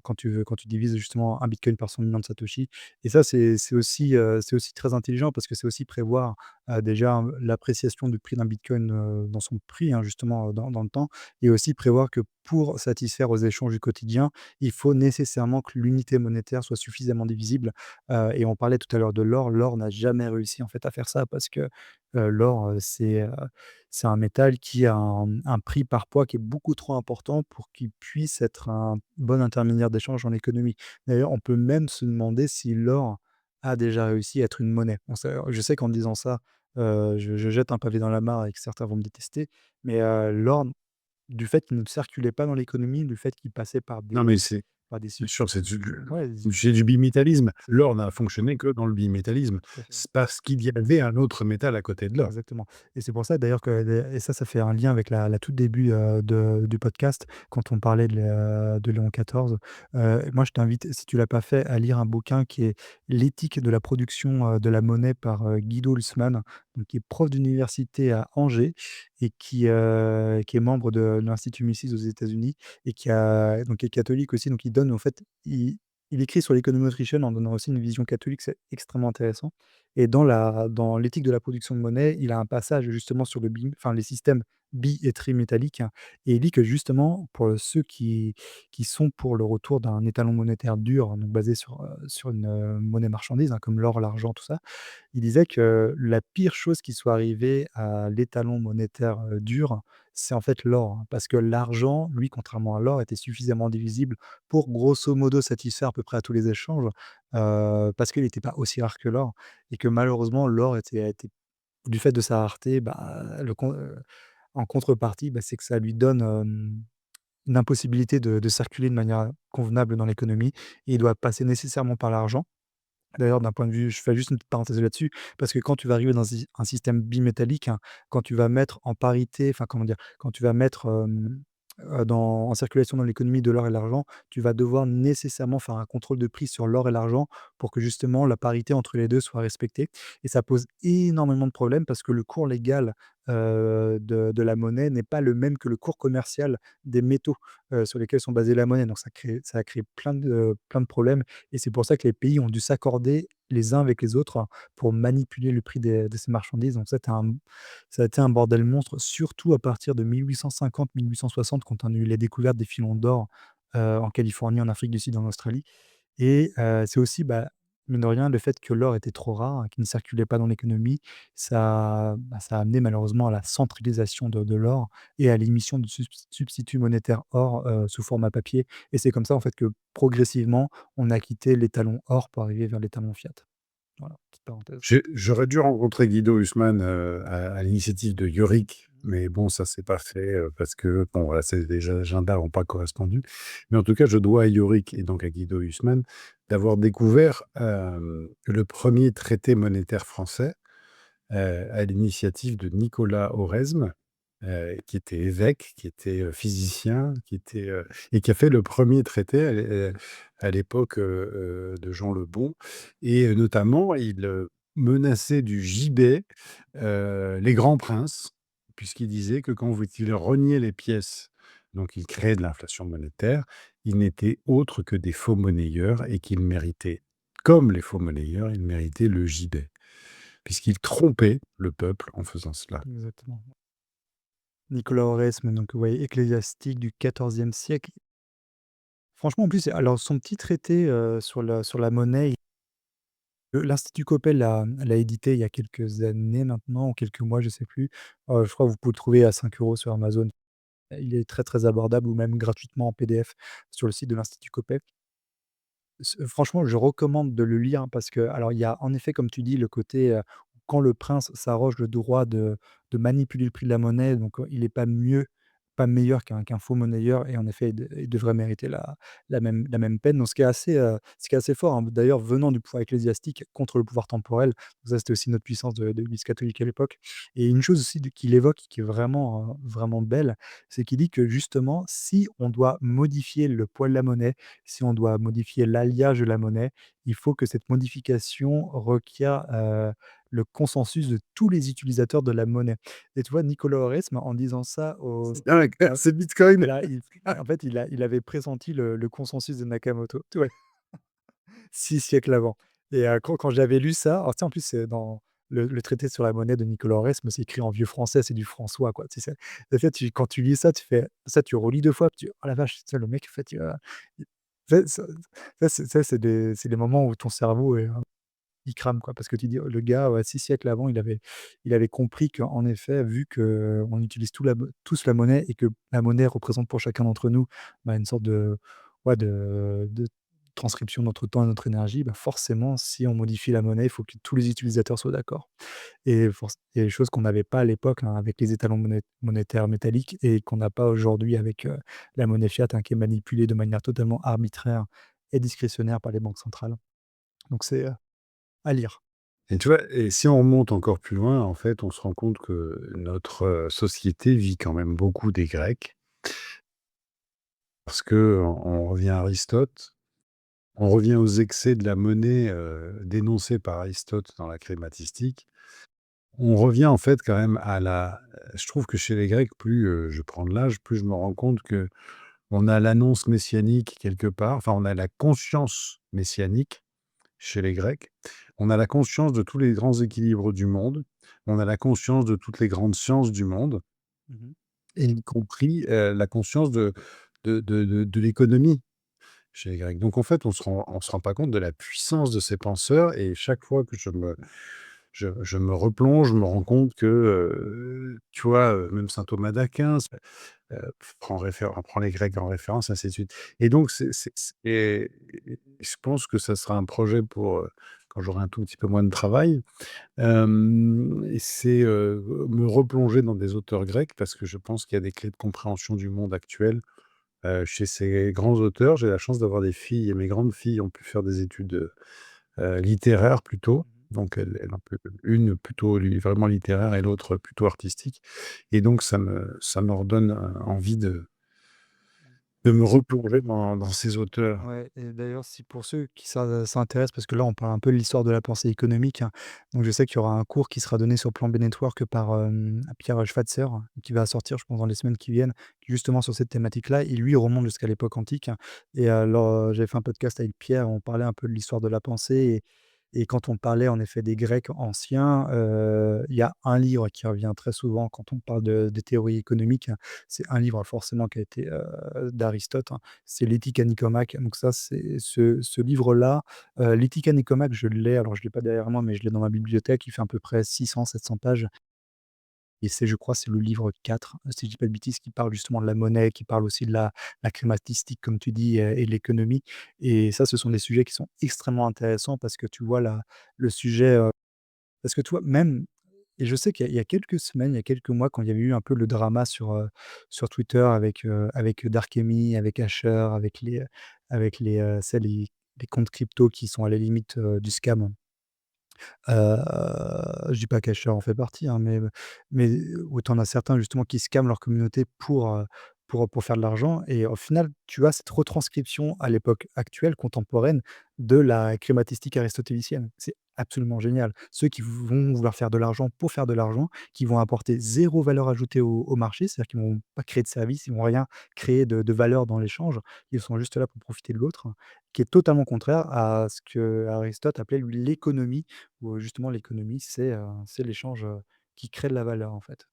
quand tu divises justement un bitcoin par 100 millions de satoshi et ça c'est aussi très intelligent parce que c'est aussi prévoir, déjà, l'appréciation du prix d'un bitcoin, dans son prix, hein, justement, dans le temps et aussi prévoir que pour satisfaire aux échanges du quotidien, il faut nécessairement que l'unité monétaire soit suffisamment divisible, et on parlait tout à l'heure de l'or. L'or n'a jamais réussi en fait à faire ça parce que, l'or, c'est un métal qui a un prix par poids qui est beaucoup trop important pour qu'il puisse être un bon intermédiaire d'échange en économie. D'ailleurs, on peut même se demander si l'or a déjà réussi à être une monnaie. Je sais qu'en disant ça, je jette un pavé dans la mare et que certains vont me détester, mais, l'or du fait qu'il ne circulait pas dans l'économie, du fait qu'il passait Non, mais c'est par des bien sub sûr, ouais, c'est du bimétallisme. c'est L'or n'a fonctionné que dans le bimétallisme. tout à fait. C'est parce qu'il y avait un autre métal à côté de l'or. Exactement et c'est pour ça d'ailleurs que et ça fait un lien avec la toute début, du podcast quand on parlait de Léon XIV. Moi je t'invite, si tu l'as pas fait, à lire un bouquin qui est «L'éthique de la production, de la monnaie» par, Guido Hülsmann, donc qui est prof d'université à Angers et qui est membre de l'Institut Mises aux États-Unis et qui est catholique aussi, donc il donne en fait il écrit sur l'économie autrichienne en donnant aussi une vision catholique, c'est extrêmement intéressant. Et dans l'éthique de la production de monnaie, il a un passage justement sur les systèmes bi et trimétalliques, hein, et il dit que justement pour ceux qui sont pour le retour d'un étalon monétaire dur, donc basé sur une, monnaie marchandise, hein, comme l'or, l'argent, tout ça, il disait que la pire chose qui soit arrivée à l'étalon monétaire, dur, c'est en fait l'or, hein. Parce que l'argent, lui, contrairement à l'or, était suffisamment divisible pour grosso modo satisfaire à peu près à tous les échanges, parce qu'il n'était pas aussi rare que l'or et que malheureusement l'or était du fait de sa rareté, en contrepartie, c'est que ça lui donne, une impossibilité de circuler de manière convenable dans l'économie et il doit passer nécessairement par l'argent. D'ailleurs, d'un point de vue je fais juste une petite parenthèse là-dessus, parce que quand tu vas arriver dans un système bimétallique, hein, quand tu vas mettre en parité, enfin, comment dire? Quand tu vas mettre, en circulation dans l'économie de l'or et l'argent, tu vas devoir nécessairement faire un contrôle de prix sur l'or et l'argent pour que justement la parité entre les 2 soit respectée et ça pose énormément de problèmes parce que le cours légal, de la monnaie n'est pas le même que le cours commercial des métaux, sur lesquels sont basées la monnaie. Donc ça a créé plein de problèmes et c'est pour ça que les pays ont dû s'accorder les uns avec les autres pour manipuler le prix de ces marchandises. Donc ça a été un bordel monstre, surtout à partir de 1850-1860 quand on a eu les découvertes des filons d'or, en Californie, en Afrique du Sud, en Australie et c'est aussi, mine de rien, le fait que l'or était trop rare, hein, qu'il ne circulait pas dans l'économie, ça a amené malheureusement à la centralisation de l'or et à l'émission de substituts monétaires or, sous format papier et c'est comme ça, en fait, que progressivement, on a quitté l'étalon or pour arriver vers l'étalon fiat. Voilà, petite parenthèse. J'aurais dû rencontrer Guido Husmann, à l'initiative de Yorick, mais bon, ça s'est pas fait, parce que bon, voilà, les agendas n'ont pas correspondu. Mais en tout cas, je dois à Yorick et donc à Guido Husmann d'avoir découvert, le premier traité monétaire français, à l'initiative de Nicolas Oresme, qui était évêque, qui était, physicien, et qui a fait le premier traité à l'époque, de Jean le Bon et notamment il, menaçait du gibet, les grands princes, puisqu'il disait que quand il reniait les pièces, donc il créait de l'inflation monétaire, ils n'étaient autres que des faux monnayeurs et qu'ils méritaient, comme les faux monnayeurs, ils méritaient le gibet, puisqu'ils trompaient le peuple en faisant cela. Exactement. Nicolas Oresme, donc ouais, ecclésiastique du XIVe siècle. Franchement, en plus, alors son petit traité, sur la monnaie, l'Institut Coppel l'a édité il y a quelques années maintenant ou quelques mois, je sais plus. Je crois que vous pouvez le trouver à 5 € sur Amazon. Il est très, très abordable ou même gratuitement en PDF sur le site de l'Institut Coppel. Franchement, je recommande de le lire parce que alors il y a en effet, comme tu dis, le côté, quand le prince s'arroge le droit de manipuler le prix de la monnaie, donc il est pas meilleur qu'un faux monnayeur et en effet, il devrait mériter la même peine. Donc ce qui est assez fort, hein, d'ailleurs venant du pouvoir ecclésiastique contre le pouvoir temporel. Donc ça, c'était aussi notre puissance de l'Église catholique à l'époque et une chose aussi de qu'il évoque qui est vraiment, vraiment belle, c'est qu'il dit que justement, si on doit modifier le poids de la monnaie, si on doit modifier l'alliage de la monnaie, il faut que cette modification requiert, le consensus de tous les utilisateurs de la monnaie. Et tu vois, Nicolas Oresme, en disant ça au C'est dingue, à c'est Bitcoin. voilà, en fait, il avait pressenti le consensus de Nakamoto, tu vois? 6 siècles avant et quand j'avais lu ça, alors tu sais, en plus, c'est dans le traité sur la monnaie de Nicolas Oresme, c'est écrit en vieux français, c'est du François, quoi, tu sais? En fait, quand tu lis ça, tu fais ça, tu relis 2 fois, puis tu: «Oh la vache, tu sais, le mec, en fait, il» tu sais, c'est des moments où ton cerveau il crame, quoi, parce que tu dis: «Oh, le gars, ouais, 6 siècles avant, il avait compris qu'en effet, vu qu'on utilise tous la monnaie et que la monnaie représente pour chacun d'entre nous, bah, une sorte de ouais, de transcription de notre temps et notre énergie, bah, forcément, si on modifie la monnaie, il faut que tous les utilisateurs soient d'accord et forc il y a des choses qu'on n'avait pas à l'époque, hein, avec les étalons monétaires métalliques et qu'on n'a pas aujourd'hui avec, la monnaie fiat, hein, qui est manipulée de manière totalement arbitraire et discrétionnaire par les banques centrales. Donc c'est, à lire. Et tu vois? Et si on remonte encore plus loin, en fait, on se rend compte que notre, société vit quand même beaucoup des Grecs. Parce qu'on revient à Aristote, on revient aux excès de la monnaie, dénoncés par Aristote dans la Crématistique. On revient en fait quand même à la je trouve que chez les Grecs, plus, je prends de l'âge, plus je me rends compte qu'on a l'annonce messianique quelque part, enfin on a la conscience messianique chez les Grecs. On a la conscience de tous les grands équilibres du monde. On a la conscience de toutes les grandes sciences du monde Mmh mh. et y compris, la conscience de l'économie chez les Grecs. Donc en fait, on se rend pas compte de la puissance de ces penseurs et chaque fois que je me replonge, je me rends compte que, tu vois, même saint Thomas d'Aquin, prend les Grecs en référence, ainsi de suite. Et donc c'est et je pense que ça sera un projet pour, quand j'aurai un tout petit peu moins de travail, et c'est, me replonger dans des auteurs grecs parce que je pense qu'il y a des clés de compréhension du monde actuel, chez ces grands auteurs. J'ai la chance d'avoir des filles et mes grandes filles ont pu faire des études, littéraires plutôt. Mmh mh. Donc elle un peu une plutôt vraiment littéraire et l'autre plutôt artistique et donc ça me redonne, envie de me replonger dans ces auteurs. Ouais et d'ailleurs, si pour ceux qui s'intéressent, parce que là, on parle un peu de l'histoire de la pensée économique, hein, donc je sais qu'il y aura un cours qui sera donné sur Plan B Network par, Pierre Schweitzer, qui va sortir, je pense, dans les semaines qui viennent, justement sur cette thématique-là. Et lui, il remonte jusqu'à l'époque antique et j'avais fait un podcast avec Pierre, on parlait un peu de l'histoire de la pensée et quand on parlait en effet des Grecs anciens, il y a un livre qui revient très souvent quand on parle de théorie économique. C'est un livre forcément qui a été, d'Aristote, hein, c'est l'Éthique à Nicomaque. Donc ça, c'est ce livre-là, l'Éthique à Nicomaque, je l'ai, alors je l'ai pas derrière moi, mais je l'ai dans ma bibliothèque. Il fait à peu près 600-700 pages et je crois, c'est le livre 4, si je dis pas de bêtises, qui parle justement de la monnaie, qui parle aussi de la crématistique, comme tu dis, et de l'économie et ça, ce sont des sujets qui sont extrêmement intéressants parce que tu vois le sujet, parce que toi même et je sais qu'il y a quelques semaines, il y a quelques mois, quand il y avait eu un peu le drama sur Twitter avec Darkemy, avec Asher, avec tu sais, les comptes crypto qui sont à la limite, du scam. Je dis pas qu'Asher en fait partie, hein, mais où tu en as certains justement qui scamment leur communauté pour faire de l'argent et au final, tu as cette retranscription à l'époque actuelle, contemporaine, de la crématistique aristotélicienne. C'est absolument génial. Ceux qui vont vouloir faire de l'argent pour faire de l'argent, qui vont apporter zéro valeur ajoutée au marché, c'est-à-dire qu'ils vont pas créer de service, ils vont rien créer de valeur dans l'échange. Ils sont juste là pour profiter de l'autre, qui est totalement contraire à ce que Aristote appelait lui l'économie où, justement l'économie, c'est l'échange, qui crée de la valeur, en fait.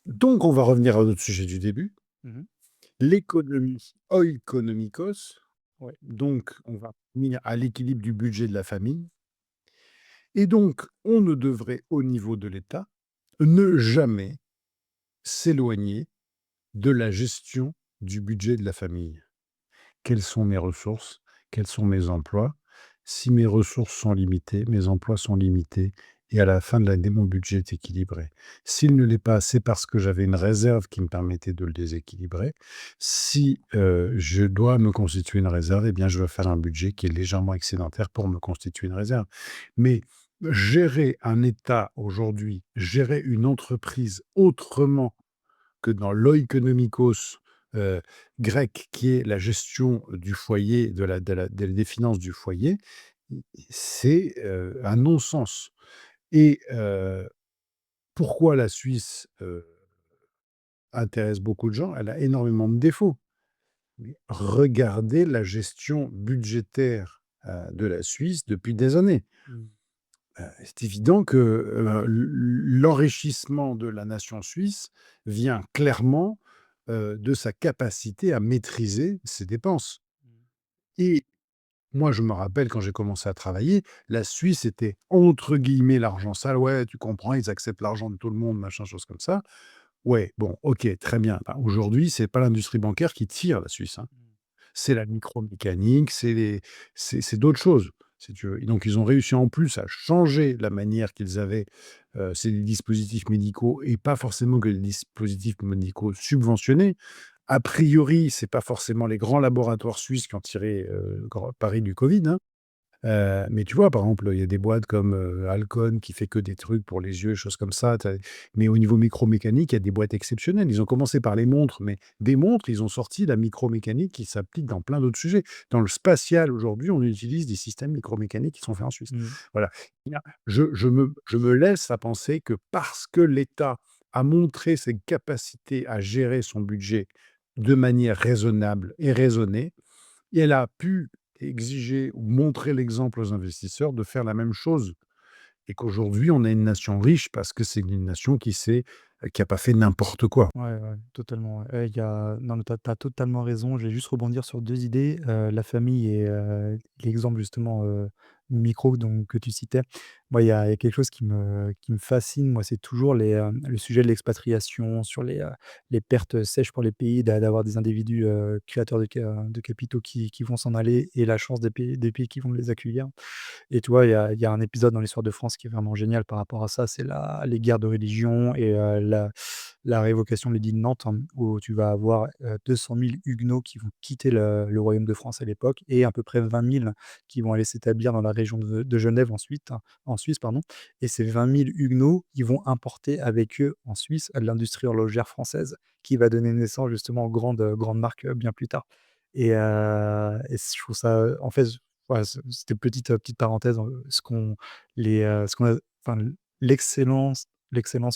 Donc on va revenir à notre sujet du début, Mmh. l'économie oikonomikos. Ouais. Donc on va revenir à l'équilibre du budget de la famille et donc on ne devrait, au niveau de l'État, ne jamais s'éloigner de la gestion du budget de la famille. Quelles sont mes ressources? Quels sont mes emplois? Si mes ressources sont limitées, mes emplois sont limités et à la fin de l'année, mon budget est équilibré. S'il ne l'est pas, c'est parce que j'avais une réserve qui me permettait de le déséquilibrer. Si, je dois me constituer une réserve, eh bien, je vais faire un budget qui est légèrement excédentaire pour me constituer une réserve. Mais gérer un État aujourd'hui, gérer une entreprise autrement que dans l'oikonomikos, heu, grec, qui est la gestion du foyer, des finances du foyer, c'est, un non-sens. Et pourquoi la Suisse, intéresse beaucoup de gens? Elle a énormément de défauts. Mais regardez la gestion budgétaire, de la Suisse depuis des années. Mmh. C'est évident que, l'enrichissement de la nation suisse vient clairement, de sa capacité à maîtriser ses dépenses. Mmh. Et moi, je me rappelle quand j'ai commencé à travailler, la Suisse était entre guillemets «l'argent sale». Ouais, tu comprends, ils acceptent l'argent de tout le monde, machin, chose comme ça. Ouais, bon, OK, très bien. Bah, aujourd'hui, c'est pas l'industrie bancaire qui tire la Suisse, hein. Mmh. C'est la micromécanique, c'est d'autres choses, si tu veux. Et donc ils ont réussi en plus à changer la manière qu'ils avaient, c'est des dispositifs médicaux et pas forcément que des dispositifs médicaux subventionnés. A priori, c'est pas forcément les grands laboratoires suisses qui ont tiré, gr Paris du covid, hein. Mais tu vois, par exemple, il y a des boîtes comme, Alcon qui fait que des trucs pour les yeux, choses comme ça. Mais au niveau micromécanique, il y a des boîtes exceptionnelles. Ils ont commencé par les montres, mais des montres, ils ont sorti la micromécanique qui s'applique dans plein d'autres sujets. Dans le spatial, aujourd'hui, on utilise des systèmes micromécaniques qui sont faits en Suisse. Mmh. Voilà. Bien, je me laisse à penser que parce que l'État a montré ses capacités à gérer son budget de manière raisonnable et raisonnée, et elle a pu exiger ou montrer l'exemple aux investisseurs de faire la même chose, et qu'aujourd'hui, on est une nation riche parce que c'est une nation qui a pas fait n'importe quoi. Ouais, ouais, totalement, ouais. Il y a non, mais tu as totalement raison. Je vais juste rebondir sur 2 idées, la famille et l'exemple justement, micro donc que tu citais. Moi, il y a quelque chose qui me fascine, moi, c'est toujours le sujet de l'expatriation, sur les pertes sèches pour les pays, d'avoir des individus, créateurs de capitaux qui vont s'en aller et la chance des pays qui vont les accueillir. Et tu vois, il y a un épisode dans l'histoire de France qui est vraiment génial par rapport à ça, c'est les guerres de religion et la révocation de l'édit de Nantes, hein, où tu vas avoir, 200 000 huguenots qui vont quitter le royaume de France à l'époque et à peu près 20 000 qui vont aller s'établir dans la région de Genève ensuite, hein, en Suisse, pardon. Et ces 20 000 huguenots, ils vont importer avec eux en Suisse l'industrie horlogère française qui va donner naissance justement aux grandes marques, bien plus tard. Et je trouve ça, en fait, voilà, c'était petite parenthèse, ce qu'on a enfin, l'excellence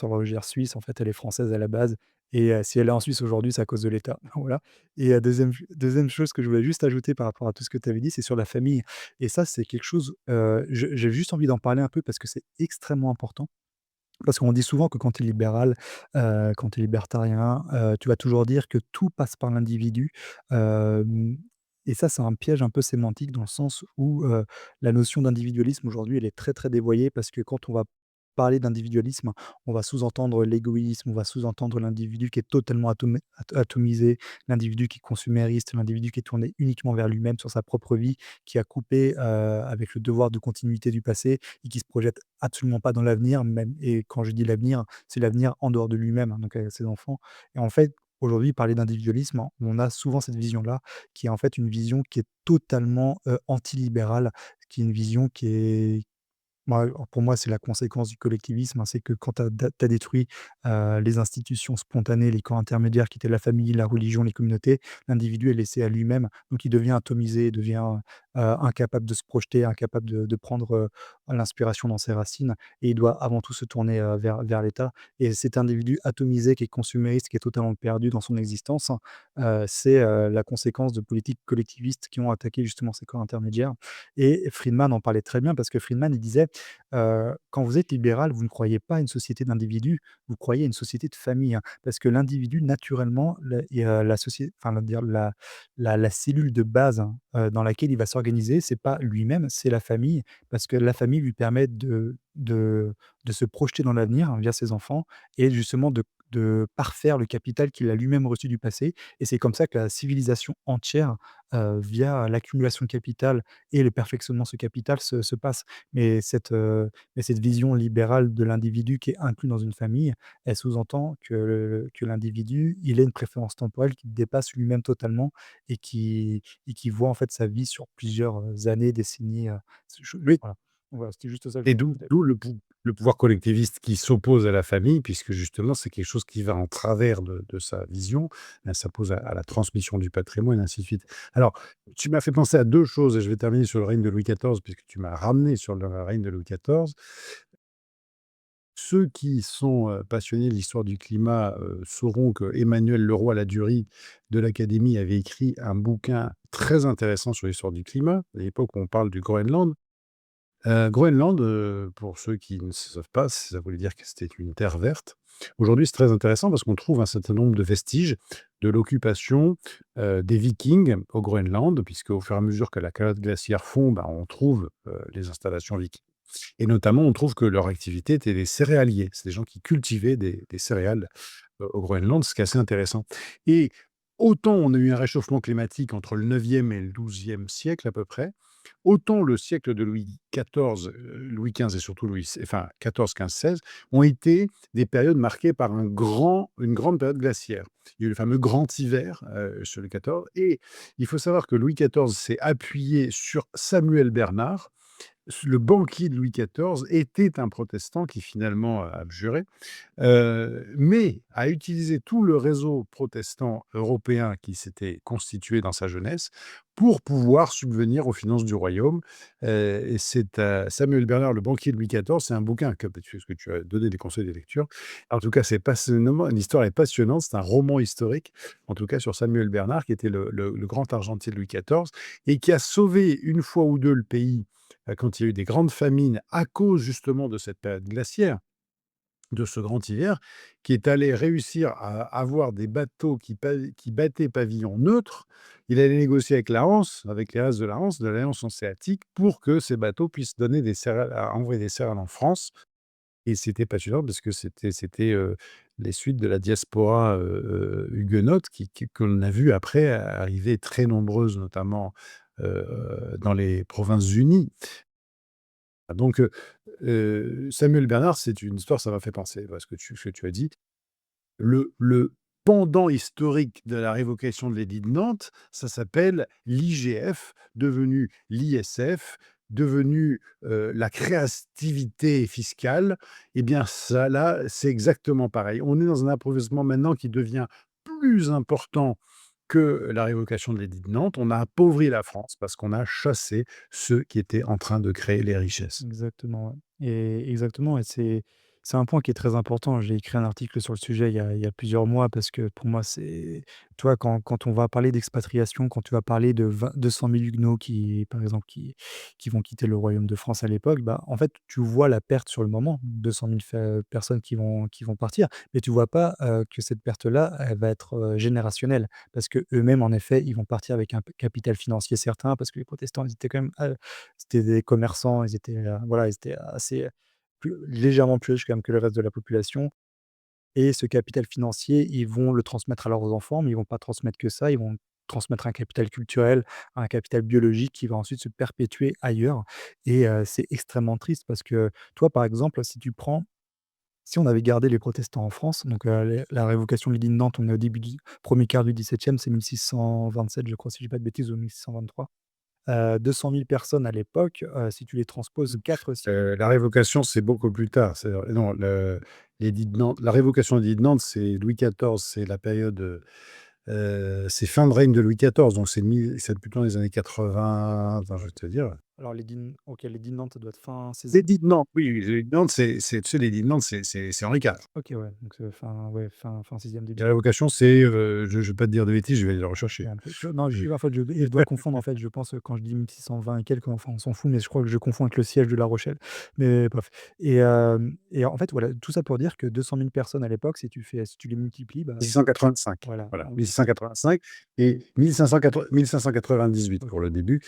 horlogère suisse, en fait, elle est française à la base et si elle est en Suisse aujourd'hui, c'est à cause de l'État, voilà. Et 2e chose que je voulais juste ajouter par rapport à tout ce que tu avais dit, c'est sur la famille et ça, c'est quelque chose, j'ai juste envie d'en parler un peu parce que c'est extrêmement important. Parce qu'on dit souvent que quand tu es libéral, quand tu es libertarien, tu vas toujours dire que tout passe par l'individu, hem et ça, c'est un piège un peu sémantique dans le sens où, la notion d'individualisme aujourd'hui, elle est très, très dévoyée parce que quand on va parler d'individualisme, on va sous-entendre l'égoïsme, on va sous-entendre l'individu qui est totalement atomisé, l'individu qui est consumériste, l'individu qui est tourné uniquement vers lui-même, sur sa propre vie, qui a coupé, avec le devoir de continuité du passé et qui se projette absolument pas dans l'avenir même et quand je dis l'avenir, c'est l'avenir en dehors de lui-même, hein, donc avec ses enfants et en fait, aujourd'hui, parler d'individualisme, hein, on a souvent cette vision-là qui est en fait une vision qui est totalement, antilibérale, qui est une vision qui est moi, pour moi, c'est la conséquence du collectivisme, hein. C'est que quand tu as détruit, les institutions spontanées, les corps intermédiaires qui étaient la famille, la religion, les communautés, l'individu est laissé à lui-même. Donc il devient atomisé, il devient, incapable de se projeter, incapable de prendre, l'inspiration dans ses racines et il doit avant tout se tourner, vers l'État et cet individu atomisé qui est consumériste, qui est totalement perdu dans son existence, c'est, la conséquence de politiques collectivistes qui ont attaqué justement ces corps intermédiaires et Friedman en parlait très bien parce que Friedman, il disait quand vous êtes libéral, vous ne croyez pas à une société d'individus, vous croyez à une société de famille, hein. Parce que l'individu naturellement, la société enfin, on va dire la cellule de base, dans laquelle il va s'organiser, c'est pas lui-même, c'est la famille. Parce que la famille lui permet de se projeter dans l'avenir hein, via ses enfants et justement de parfaire le capital qu'il a lui-même reçu du passé et c'est comme ça que la civilisation entière, via l'accumulation de capital et le perfectionnement de ce capital se passe. Mais cette vision libérale de l'individu qui est inclus dans une famille, elle sous-entend que l'individu, il a une préférence temporelle qui dépasse lui-même totalement et qui voit en fait sa vie sur plusieurs, années, décennies, Oui. voilà. Voilà, c'était juste ça que je Et voulais d'où compléter. d'où le pouvoir collectiviste qui s'oppose à la famille, puisque justement, c'est quelque chose qui va en travers de sa vision. Elle s'oppose à la transmission du patrimoine, ainsi de suite. Alors, tu m'as fait penser à 2 choses et je vais terminer sur le règne de Louis XIV puisque tu m'as ramené sur le règne de Louis XIV. Ceux qui sont, passionnés de l'histoire du climat, sauront que Emmanuel Leroy-Ladurie de l'Académie avait écrit un bouquin très intéressant sur l'histoire du climat, à l'époque où on parle du Groenland. Groenland, pour ceux qui ne savent pas, ça voulait dire que c'était une terre verte. Aujourd'hui, c'est très intéressant parce qu'on trouve un certain nombre de vestiges de l'occupation, des Vikings au Groenland, puisqu'au fur et à mesure que la calotte glaciaire fond, bah, on trouve, les installations vikings et notamment, on trouve que leur activité était des céréaliers. C'est des gens qui cultivaient des céréales, au Groenland, ce qui est assez intéressant et autant on a eu un réchauffement climatique entre le 9e et le 12e siècle à peu près, autant le siècle de Louis XIV, Louis XV et surtout Louis enfin 14, 15, 16 ont été des périodes marquées par une grande période glaciaire. Il y a eu le fameux grand hiver, chez Louis XIV et il faut savoir que Louis XIV s'est appuyé sur Samuel Bernard. Le banquier de Louis XIV était un protestant qui finalement a abjuré. Mais a utilisé tout le réseau protestant européen qui s'était constitué dans sa jeunesse pour pouvoir subvenir aux finances du royaume, et c'est, Samuel Bernard, le banquier de Louis XIV, c'est un bouquin que puisque tu as donné des conseils de lecture. En tout cas, c'est passionnant, l'histoire est passionnante, c'est un roman historique, en tout cas sur Samuel Bernard qui était le grand argentier de Louis XIV et qui a sauvé une fois ou 2 le pays, quand il y a eu des grandes famines à cause justement de cette période glaciaire de ce grand hiver, qui est allé réussir à avoir des bateaux qui battaient pavillon neutre. Il allait négocier avec la Hanse, avec les As de la Hanse, de l'Alliance hanséatique, pour que ces bateaux puissent donner des céréales envoyer des céréales en France et c'était passionnant parce que c'était les suites de la diaspora, huguenote qui qu'on a vu après arriver très nombreuses, notamment, dans les Provinces-Unies. Donc, Samuel Bernard, c'est une histoire, ça m'a fait penser à ce que tu as dit. Le pendant historique de la révocation de l'édit de Nantes, ça s'appelle l'IGF, devenu l'ISF, devenu, la créativité fiscale. Eh bien ça là, c'est exactement pareil. On est dans un approvisionnement maintenant qui devient plus important que la révocation de l'édit de Nantes. On a appauvri la France parce qu'on a chassé ceux qui étaient en train de créer les richesses. Exactement, ouais et exactement et c'est un point qui est très important. J'ai écrit un article sur le sujet il y a plusieurs mois parce que pour moi c'est tu vois quand on va parler d'expatriation, quand tu vas parler de 200 000 huguenots qui par exemple qui vont quitter le royaume de France à l'époque, bah, en fait, tu vois la perte sur le moment, 200 000 personnes qui vont partir, mais tu vois pas, que cette perte-là, elle va être, générationnelle. Parce qu'eux-mêmes, en effet, ils vont partir avec un p capital financier certain parce que les protestants, ils étaient quand même, c'était des commerçants, ils étaient, voilà, ils étaient assez, plus légèrement plus riches quand même que le reste de la population et ce capital financier, ils vont le transmettre à leurs enfants, mais ils vont pas transmettre que ça, ils vont transmettre un capital culturel, un capital biologique qui va ensuite se perpétuer ailleurs et c'est extrêmement triste parce que toi, par exemple, si on avait gardé les protestants en France, donc les la révocation de l'édit de Nantes, on est au début du 1er quart du XVIIe, c'est 1627 je crois, si je dis pas de bêtises ou 1623. 200 000 personnes à l'époque, si tu les transposes 4 siècles. La révocation, c'est beaucoup plus tard. C'est non, le l'édit de Nantes la révocation de l'édit de Nantes, c'est Louis XIV, c'est la période, c'est fin de règne de Louis XIV, donc c'est plutôt dans les années 80, attends, je vais te dire. Alors l'édit de Nantes, ça doit être fin 16e. L'édit de Nantes, oui, l'édit de Nantes, tu sais, l'édit de Nantes, c'est Henri IV. OK, ouais, donc fin ouais, fin 6e, début. La révocation, c'est, je vais pas te dire de bêtises, je vais aller le Ouais, rechercher. un peu. Non, Je en fait, je dois confondre, en fait, je pense, quand je dis 1620 et quelques, enfin, on s'en fout, mais je crois que je confonds avec le siège de La Rochelle, mais bref et en fait, voilà, tout ça pour dire que 200 000 personnes à l'époque, si tu les multiplies, bah, 1685, voilà, voilà, 1685 et 1598 OK. pour le début.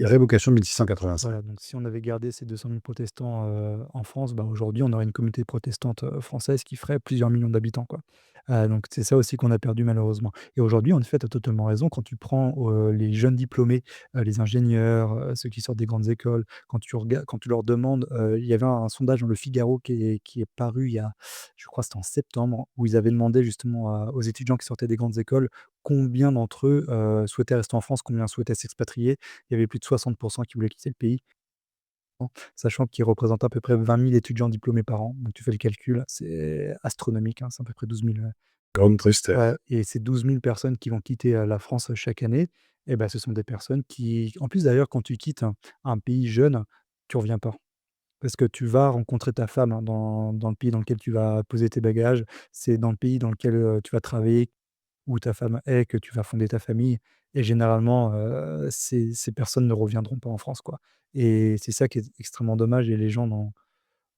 révocation 1685. Voilà, donc si on avait gardé ces 200 000 protestants, en France, bah, aujourd'hui, on aurait une communauté protestante, française qui ferait plusieurs millions d'habitants, quoi. Donc c'est ça aussi qu'on a perdu malheureusement et aujourd'hui, en effet, tu as totalement raison, quand tu prends, les jeunes diplômés, les ingénieurs, ceux qui sortent des grandes écoles, quand tu leur demandes, il y avait un sondage dans Le Figaro qui est paru il y a je crois c'était en septembre, où ils avaient demandé justement aux étudiants qui sortaient des grandes écoles, combien d'entre eux, souhaitaient rester en France, combien souhaitaient s'expatrier. Il y avait plus de 60 qui voulaient quitter le pays, sachant qu'ils représentent à peu près 20 000 étudiants diplômés par an. Donc tu fais le calcul, c'est astronomique, hein, c'est à peu près 12 000, Grande tristesse. ouais et ces 12 000 personnes qui vont quitter, la France, chaque année et bah, ce sont des personnes qui en plus d'ailleurs quand tu quittes un pays jeune, tu reviens pas. Parce que tu vas rencontrer ta femme, hein, dans le pays dans lequel tu vas poser tes bagages. C'est dans le pays dans lequel, tu vas travailler, où ta femme est, que tu vas fonder ta famille et généralement, ces personnes ne reviendront pas en France, quoi et c'est ça qui est extrêmement dommage et les gens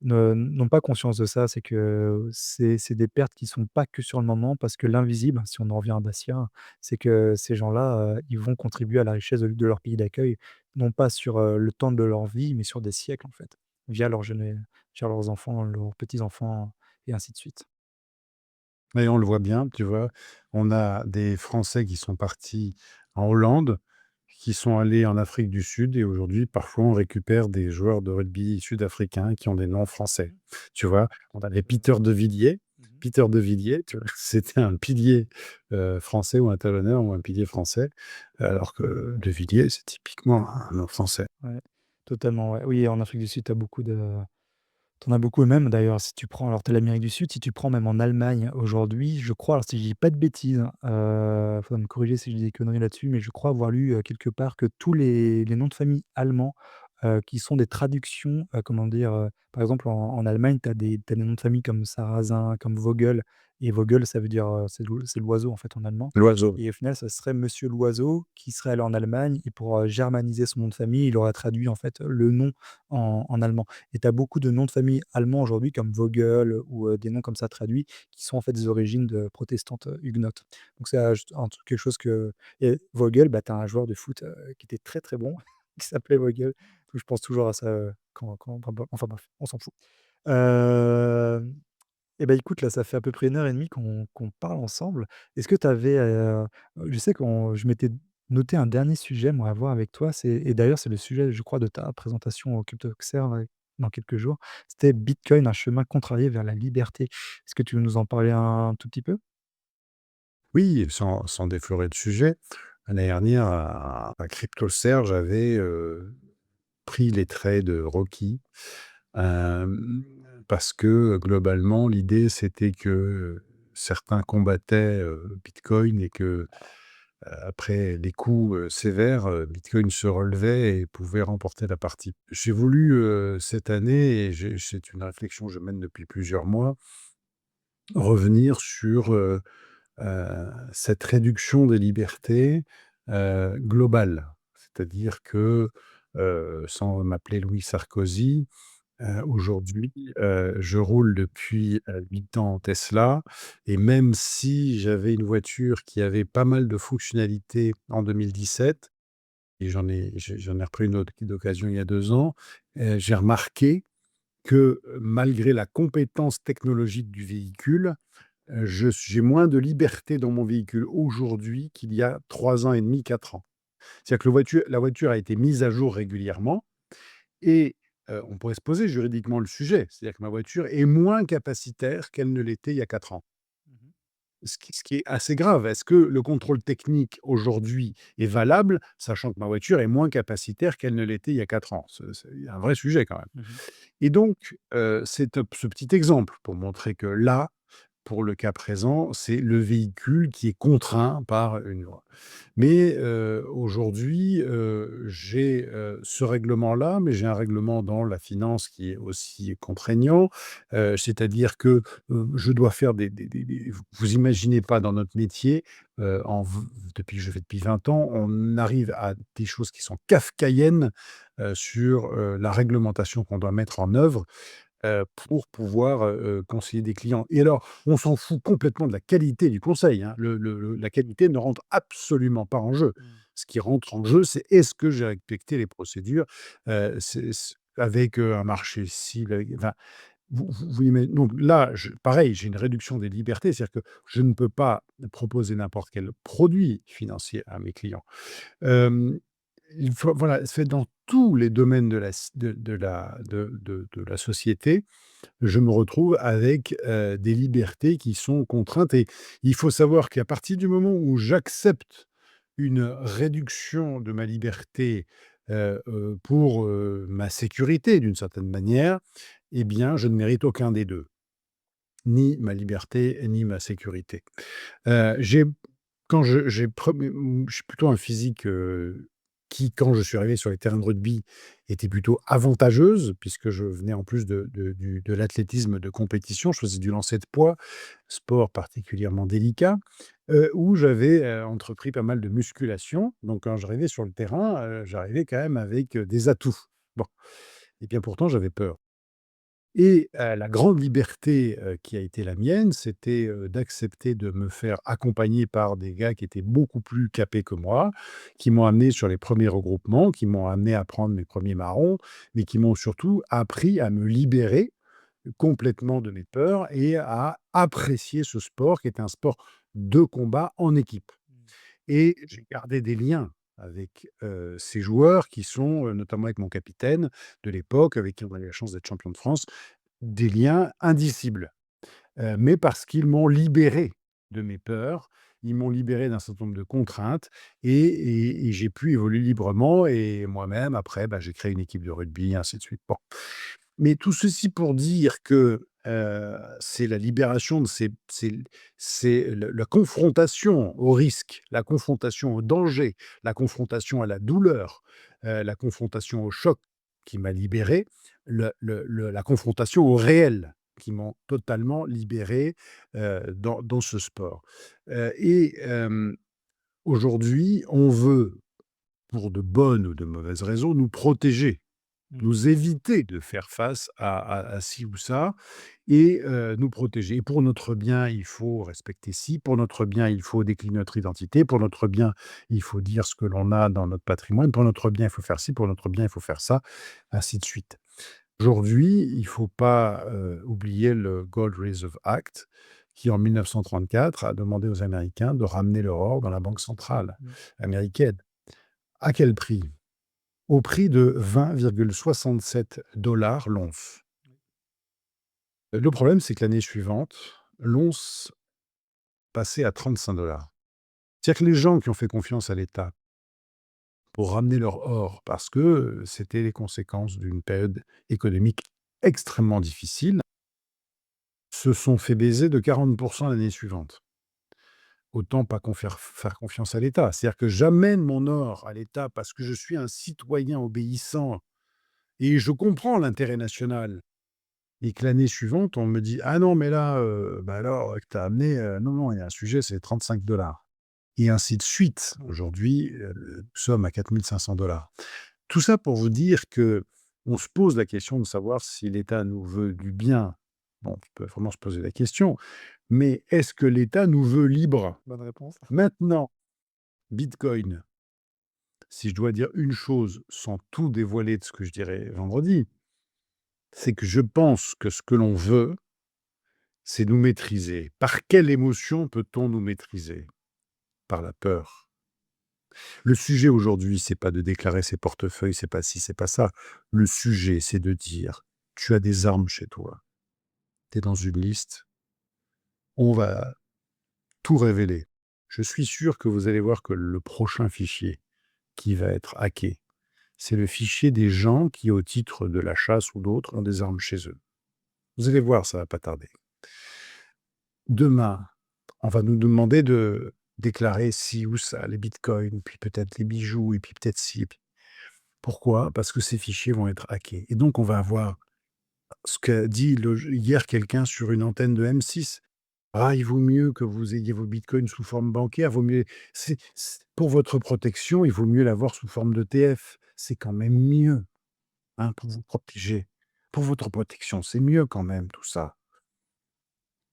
n'ont pas conscience de ça. C'est que c'est des pertes qui sont pas que sur le moment parce que l'invisible, si on en revient à Bastia, c'est que ces gens-là, ils vont contribuer à la richesse de leur pays d'accueil, non pas sur, le temps de leur vie, mais sur des siècles, en fait, via via leurs enfants, leurs petits-enfants et ainsi de suite. Et on le voit bien, tu vois? On a des Français qui sont partis en Hollande, qui sont allés en Afrique du Sud et aujourd'hui, parfois, on récupère des joueurs de rugby sud-africains qui ont des noms français. Tu vois? On avait Peter de Villiers. Mmh. Peter de Villiers, tu vois? C'était un pilier, français ou un talonneur ou un pilier français, alors que de Villiers, c'est typiquement un nom français. Ouais, totalement, ouais. Oui, en Afrique du Sud, tu as beaucoup et même d'ailleurs si tu prends alors tu as l'Amérique du Sud, si tu prends même en Allemagne aujourd'hui, je crois, alors si je dis pas de bêtises, faudra me corriger si je dis des conneries là-dessus, mais je crois avoir lu, quelque part que tous les noms de famille allemands, qui sont des traductions, comment dire? Par exemple en Allemagne, tu as des noms de famille comme Sarrazin, comme Vogel et Vogel ça veut dire, c'est l'oiseau en fait en allemand L'oiseau. et au final ça serait monsieur l'oiseau qui serait allé en Allemagne et pour, germaniser son nom de famille, il aurait traduit en fait le nom en allemand. Et tu as beaucoup de noms de famille allemands aujourd'hui comme Vogel ou, des noms comme ça traduits, qui sont en fait des origines de protestantes, huguenotes. Donc c'est un truc quelque chose que et Vogel, bah, tu as un joueur de foot, qui était très, très bon, qui s'appelait Vogel. Donc je pense toujours à ça, enfin bref, on s'en fout. Hem et bah, écoute, là, ça fait à peu près 1 heure et demie qu'on parle ensemble. Est-ce que tu avais, je sais qu'on je m'étais noté un dernier sujet, moi, à voir avec toi, c'est et d'ailleurs, c'est le sujet, je crois, de ta présentation au CryptoXer, là, dans quelques jours. C'était Bitcoin, un chemin contrarié vers la liberté. Est-ce que tu veux nous en parler un tout petit peu? Oui, sans déflorer le sujet, l'année dernière à CryptoSerge, j'avais, pris les traits de Rocky, hem, parce que, globalement, l'idée, c'était que, certains combattaient, Bitcoin et que, après les coups, sévères, Bitcoin se relevait et pouvait remporter la partie. J'ai voulu, cette année et c'est une réflexion que je mène depuis plusieurs mois, revenir sur, cette réduction des libertés, globale. C'est-à-dire que, sans m'appeler Louis Sarkozy, aujourd'hui, je roule depuis, 8 ans en Tesla et même si j'avais une voiture qui avait pas mal de fonctionnalités en 2017 et j'en ai repris une autre d'occasion il y a 2 ans, j'ai remarqué que, malgré la compétence technologique du véhicule, j'ai moins de liberté dans mon véhicule aujourd'hui qu'il y a 3 ans et demi, 4 ans. C'est-à-dire que la voiture a été mise à jour régulièrement et on pourrait se poser juridiquement le sujet. C'est-à-dire que ma voiture est moins capacitaire qu'elle ne l'était il y a 4 ans. Mmh. Ce qui est assez grave. Est-ce que le contrôle technique aujourd'hui est valable, sachant que ma voiture est moins capacitaire qu'elle ne l'était il y a 4 ans? C'est un vrai sujet quand même. Mmh. Et donc, c'est ce petit exemple pour montrer que là, pour le cas présent, c'est le véhicule qui est contraint par une loi. Mais, aujourd'hui, j'ai, ce règlement-là, mais j'ai un règlement dans la finance qui est aussi contraignant. C'est-à-dire que, je dois faire des vous imaginez pas dans notre métier, en v depuis que je fais depuis 20 ans, on arrive à des choses qui sont kafkaïennes, sur, la réglementation qu'on doit mettre en œuvre pour pouvoir, conseiller des clients et alors, on s'en fout complètement de la qualité du conseil, hein. La qualité ne rentre absolument pas en jeu. Mmh. Ce qui rentre en jeu, c'est est-ce que j'ai respecté les procédures, c'est avec, un marché cible, avec enfin, vous ima donc là, pareil, j'ai une réduction des libertés, c'est-à-dire que je ne peux pas proposer n'importe quel produit financier à mes clients. Hem, il faut voilà, c'est dans tous les domaines de la s de la société, je me retrouve avec, des libertés qui sont contraintes et il faut savoir qu'à partir du moment où j'accepte une réduction de ma liberté, pour, ma sécurité d'une certaine manière, eh bien, je ne mérite aucun des 2, ni ma liberté ni ma sécurité. J'ai quand j'ai je suis plutôt un physique, qui, quand je suis arrivé sur les terrains de rugby, était plutôt avantageuse puisque je venais en plus de l'athlétisme de compétition. Je faisais du lancer de poids, sport particulièrement délicat, où j'avais, entrepris pas mal de musculation. Donc quand j'arrivais sur le terrain, j'arrivais quand même avec, des atouts. Bon, et bien pourtant j'avais peur. Et la grande liberté, qui a été la mienne, c'était, d'accepter de me faire accompagner par des gars qui étaient beaucoup plus capés que moi, qui m'ont amené sur les premiers regroupements, qui m'ont amené à prendre mes premiers marrons, mais qui m'ont surtout appris à me libérer complètement de mes peurs et à apprécier ce sport qui est un sport de combat en équipe. Et j'ai gardé des liens avec, ces joueurs qui sont, notamment avec mon capitaine de l'époque, avec qui on a eu la chance d'être champion de France, des liens indicibles, mais parce qu'ils m'ont libéré de mes peurs, ils m'ont libéré d'un certain nombre de contraintes et j'ai pu évoluer librement et moi-même après, bah, j'ai créé une équipe de rugby, ainsi de suite. Bon, mais tout ceci pour dire que, c'est la libération de c'est le la confrontation au risque, la confrontation au danger, la confrontation à la douleur, la confrontation au choc qui m'a libéré, la confrontation au réel qui m'ont totalement libéré, dans ce sport. Aujourd'hui, on veut, pour de bonnes ou de mauvaises raisons, nous protéger, Mmh. nous éviter de faire face à ci ou ça et nous protéger. Et pour notre bien, il faut respecter ci, pour notre bien, il faut décliner notre identité, pour notre bien, il faut dire ce que l'on a dans notre patrimoine, pour notre bien, il faut faire ci, pour notre bien, il faut faire ça, ainsi de suite. Aujourd'hui, il ne faut pas, oublier le Gold Reserve Act qui, en 1934, a demandé aux Américains de ramener leur or dans la banque centrale Mmh. américaine. À quel prix? Au prix de 20,67 l'once. Le problème, c'est que l'année suivante, l'once passait à 35 $. C'est-à-dire que les gens qui ont fait confiance à l'État pour ramener leur or parce que, c'était les conséquences d'une période économique extrêmement difficile, se sont fait baiser de 40 l'année suivante. Autant pas faire confiance à l'État. C'est-à-dire que j'amène mon or à l'État parce que je suis un citoyen obéissant et je comprends l'intérêt national. Et que l'année suivante, on me dit: «Ah non, mais là, bah, alors, que tu as amené, non, non, il y a un sujet, c'est 35 $ et ainsi de suite. Aujourd'hui, nous sommes à 4 500 $. Tout ça pour vous dire que on se pose la question de savoir si l'État nous veut du bien. Bon, on peut vraiment se poser la question, mais est-ce que l'État nous veut libres? Bonne réponse. Maintenant, Bitcoin, si je dois dire une chose sans tout dévoiler de ce que je dirai vendredi, c'est que je pense que ce que l'on veut, c'est nous maîtriser. Par quelle émotion peut-on nous maîtriser? Par la peur. Le sujet aujourd'hui, c'est pas de déclarer ses portefeuilles, c'est pas ci, c'est pas ça. Le sujet, c'est de dire: «Tu as des armes chez toi, tu es dans une liste, on va tout révéler». Je suis sûr que vous allez voir que le prochain fichier qui va être hacké, c'est le fichier des gens qui, au titre de la chasse ou d'autres, ont des armes chez eux. Vous allez voir, ça va pas tarder. Demain, on va nous demander de déclarer ci ou ça, les bitcoins, puis peut-être les bijoux et puis peut-être ci et puis pourquoi? Parce que ces fichiers vont être hackés et donc on va avoir ce qu'a dit hier quelqu'un sur une antenne de M6. «Ah, il vaut mieux que vous ayez vos bitcoins sous forme bancaire, vaut mieux» c'est pour votre protection, il vaut mieux l'avoir sous forme d'ETF. C'est quand même mieux, hein, pour vous protéger. Pour votre protection, c'est mieux quand même tout ça.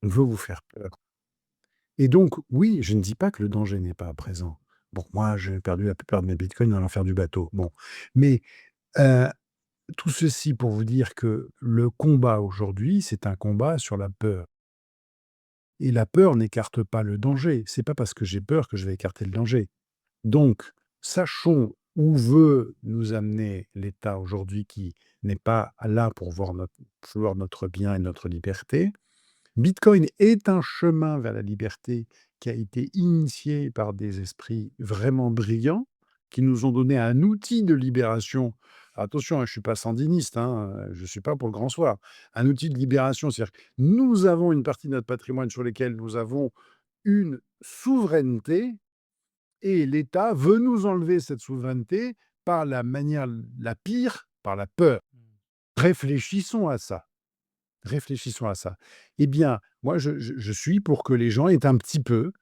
On veut vous faire peur et donc oui, je ne dis pas que le danger n'est pas présent. Bon, moi, j'ai perdu la plupart de mes bitcoins dans l'enfer du bateau. Bon, mais heu, tout ceci pour vous dire que le combat aujourd'hui, c'est un combat sur la peur et la peur n'écarte pas le danger. C'est pas parce que j'ai peur que je vais écarter le danger. Donc, sachons où veut nous amener l'État aujourd'hui qui n'est pas là pour voir notre bien et notre liberté. Bitcoin est un chemin vers la liberté qui a été initié par des esprits vraiment brillants, qui nous ont donné un outil de libération. Attention, hein, je ne suis pas sandiniste, hein, je ne suis pas pour le grand soir. Un outil de libération, c'est-à-dire que nous avons une partie de notre patrimoine sur lesquels nous avons une souveraineté et l'État veut nous enlever cette souveraineté par la manière la pire, par la peur. Mmh. Réfléchissons à ça. Réfléchissons à ça. Eh bien, moi, je suis pour que les gens aient un petit peu,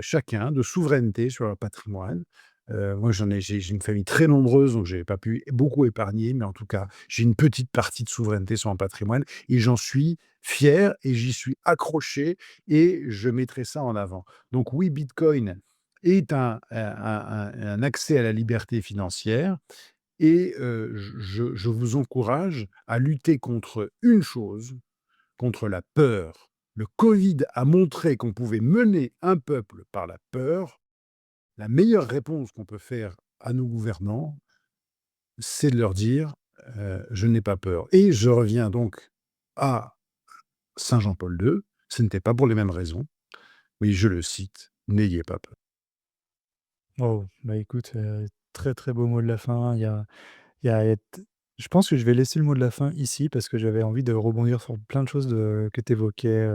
chacun, de souveraineté sur leur patrimoine. Moi, j'ai une famille très nombreuse, donc j'ai pas pu beaucoup épargner, mais en tout cas, j'ai une petite partie de souveraineté sur mon patrimoine et j'en suis fier et j'y suis accroché et je mettrai ça en avant. Donc oui, Bitcoin est un accès à la liberté financière et je vous encourage à lutter contre une chose, contre la peur. Le Covid a montré qu'on pouvait mener un peuple par la peur. La meilleure réponse qu'on peut faire à nos gouvernants, c'est de leur dire, «Je n'ai pas peur» et je reviens donc à saint Jean-Paul II, ce n'était pas pour les mêmes raisons. Oui, je le cite: «N'ayez pas peur». Waouh, bah, écoute, très, très beau mot de la fin. Il y a t Je pense que je vais laisser le mot de la fin ici parce que j'avais envie de rebondir sur plein de choses que tu évoquais,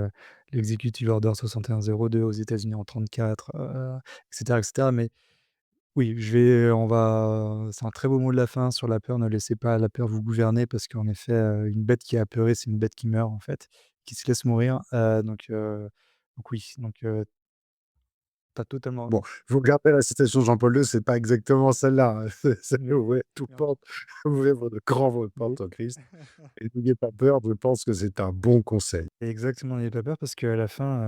l'Executive Order 6102 aux États-Unis en 34, et cetera. Mais oui, on va c'est un très beau mot de la fin sur la peur. Ne laissez pas la peur vous gouverner parce qu'en effet, une bête qui est apeurée, c'est une bête qui meurt, en fait, qui se laisse mourir, donc oui, tu as totalement Bon, vous regardez la citation de Jean-Paul II, c'est pas exactement celle-là, hein. C'est oui, «Ouvrez toute non, porte, ouvrez de grand votre mais porte au Christ et n'ayez pas peur». Je pense que c'est un bon conseil. exactement, n'ayez pas peur parce qu'à la fin,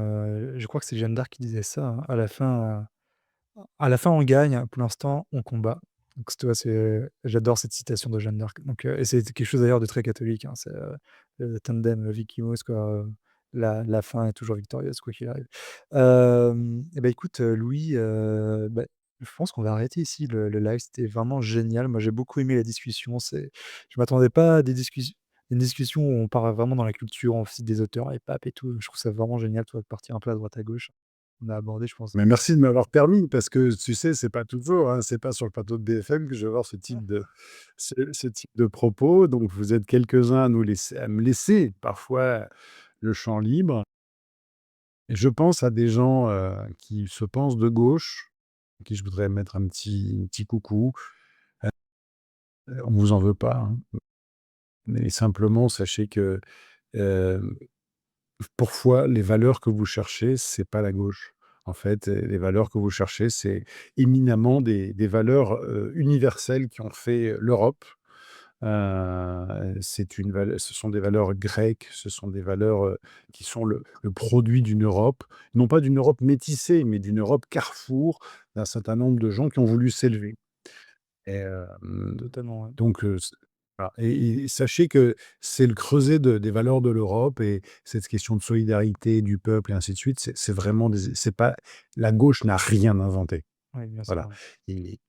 je crois que c'est Jeanne d'Arc qui disait ça, hein, à la fin, on gagne, pour l'instant, on combat. Donc tu vois, j'adore cette citation de Jeanne d'Arc. Et c'est quelque chose d'ailleurs de très catholique, hein, c'est, le tandem vicimos quoi, la fin est toujours victorieuse quoi qu'il arrive. Et bah, écoute, Louis, bah, je pense qu'on va arrêter ici le live. C'était vraiment génial. Moi, j'ai beaucoup aimé la discussion. Je m'attendais pas à une discussion où on part vraiment dans la culture, on cite des auteurs, les papes et tout. Je trouve ça vraiment génial, tu vois, de partir un peu à droite à gauche. On a abordé, je pense. Mais merci de m'avoir permis parce que tu sais, c'est pas toujours, hein, c'est pas sur le plateau de BFM que je vais avoir ce type de propos. Donc vous êtes quelques-uns à me laisser parfois le champ libre et je pense à des gens, qui se pensent de gauche, à qui je voudrais mettre un petit coucou. On vous en veut pas, hein, mais simplement sachez que, hem, parfois les valeurs que vous cherchez, c'est pas la gauche. En fait, les valeurs que vous cherchez, c'est éminemment des valeurs, universelles qui ont fait l'Europe. C'est une valeur, ce sont des valeurs grecques, ce sont des valeurs, qui sont le produit d'une Europe, non pas d'une Europe métissée, mais d'une Europe carrefour d'un certain nombre de gens qui ont voulu s'élever. Et Totalement, ouais. donc c voilà et sachez que c'est le creuset des valeurs de l'Europe et cette question de solidarité du peuple et ainsi de suite, c'est vraiment des c'est pas la gauche n'a rien inventé. Oui, bien sûr, Voilà ouais. et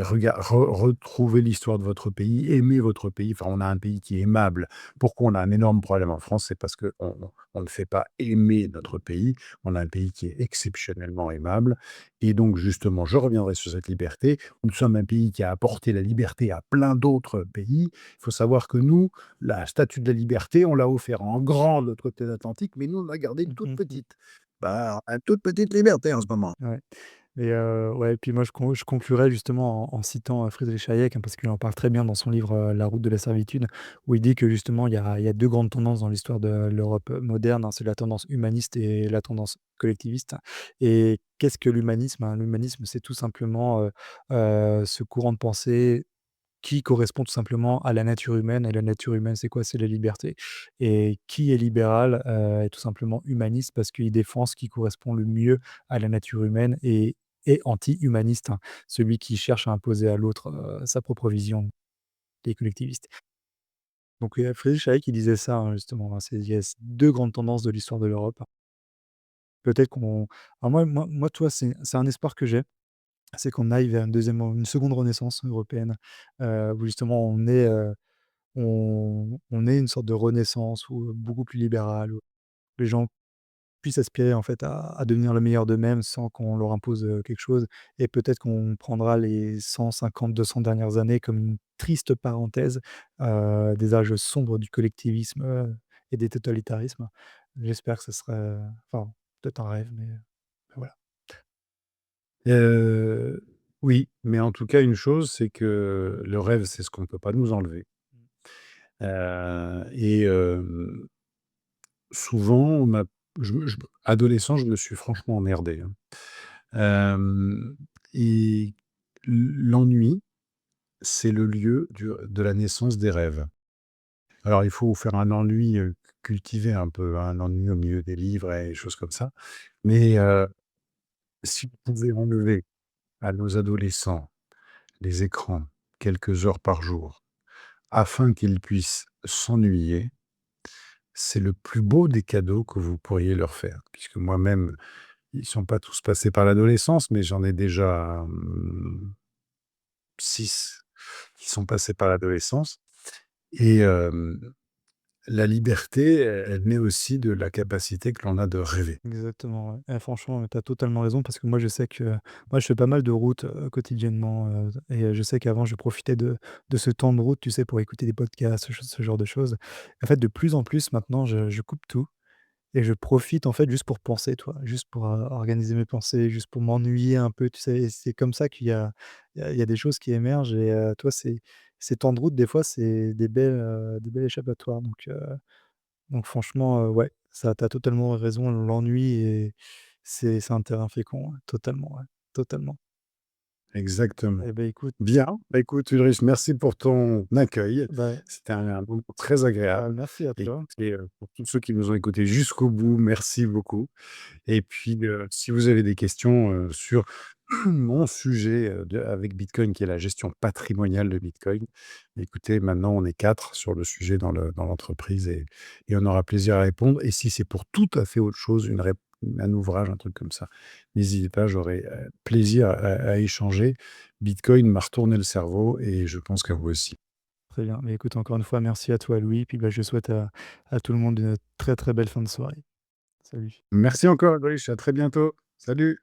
retrouvez l'histoire de votre pays, aimez votre pays. Enfin, on a un pays qui est aimable. Pourquoi on a un énorme problème en France? C'est parce qu'on ne fait pas aimer notre pays. On a un pays qui est exceptionnellement aimable et donc justement, je reviendrai sur cette liberté. Nous sommes un pays qui a apporté la liberté à plein d'autres pays. Il faut savoir que nous, la statue de la liberté, on l'a offert en grand de l'autre côté de l'Atlantique, mais nous, on l'a gardée Mmh toute mh, mmh. petite. Bah, une toute petite liberté en ce moment. Ouais. Ouais, et puis moi je conclurai justement en citant, Friedrich Hayek, hein, parce qu'il en parle très bien dans son livre, La route de la servitude, où il dit que justement il y a 2 grandes tendances dans l'histoire de l'Europe, moderne, hein. C'est la tendance humaniste et la tendance collectiviste. Et qu'est-ce que l'humanisme, hein? L'humanisme, c'est tout simplement, ce courant de pensée qui correspond tout simplement à la nature humaine. Et la nature humaine, c'est quoi? C'est la liberté. Et qui est libéral, est tout simplement humaniste parce qu'il défend ce qui correspond le mieux à la nature humaine. Et et anti-humaniste, hein. Celui qui cherche à imposer à l'autre, sa propre vision, qui est collectiviste. Donc Friedrich Hayek, il disait ça, hein, justement, hein, il y a 2 grandes tendances de l'histoire de l'Europe. Peut-être qu'on alors moi, tu vois, c'est un espoir que j'ai, c'est qu'on aille vers une seconde renaissance européenne, où justement on ait une sorte de renaissance où, beaucoup plus libérale, où les gens puissent aspirer en fait à devenir le meilleur d'eux-mêmes sans qu'on leur impose, quelque chose, et peut-être qu'on prendra les 150-200 dernières années comme une triste parenthèse, des âges sombres du collectivisme, et des totalitarismes. J'espère que ce serait enfin, peut-être un rêve, mais voilà. Heu, oui, mais en tout cas, une chose, c'est que le rêve, c'est ce qu'on ne peut pas nous enlever, et souvent, on m'a je adolescent, je me suis franchement emmerdé, hein. Hem et l'ennui, c'est le lieu de la naissance des rêves. Alors, il faut faire un ennui, cultivé un peu, hein, un ennui au milieu des livres et des choses comme ça. Mais, si on pouvait enlever à nos adolescents les écrans quelques heures par jour, afin qu'ils puissent s'ennuyer, c'est le plus beau des cadeaux que vous pourriez leur faire. Puisque moi-même, ils sont pas tous passés par l'adolescence, mais j'en ai déjà, 6 qui sont passés par l'adolescence, et la liberté, elle naît aussi de la capacité que l'on a de rêver. Exactement, ouais. Franchement, tu as totalement raison parce que moi, je sais que moi, je fais pas mal de routes, quotidiennement, et je sais qu'avant, je profitais de ce temps de route, tu sais, pour écouter des podcasts, ce genre de choses. En fait, de plus en plus, maintenant, je coupe tout et je profite, en fait, juste pour penser, toi, juste pour, organiser mes pensées, juste pour m'ennuyer un peu, tu sais? Et c'est comme ça qu'il y a des choses qui émergent et toi, ces temps de route, des fois, c'est des belles échappatoires donc franchement, ouais, ça tu as totalement raison, l'ennui et c'est un terrain fécond, ouais, totalement, ouais, totalement. Exactement. Et beh, écoute, Bien, bah, écoute Ulrich, merci pour ton accueil. bah C'était un moment très agréable. merci à Et toi. écoutez, pour tous ceux qui nous ont écoutés jusqu'au bout, merci beaucoup. Et puis, si vous avez des questions, sur mon sujet, avec Bitcoin, qui est la gestion patrimoniale de Bitcoin, écoutez, maintenant on est 4 sur le sujet dans l'entreprise, et on aura plaisir à répondre. Et si c'est pour tout à fait autre chose, un ouvrage, un truc comme ça, n'hésitez pas, j'aurai, plaisir à échanger. Bitcoin m'a retourné le cerveau et je pense qu'à vous aussi. Très bien. Mais écoute, encore une fois, merci à toi Louis, puis, bah, je souhaite à tout le monde une très, très belle fin de soirée. Salut. Merci encore Ulrich, à très bientôt. Salut.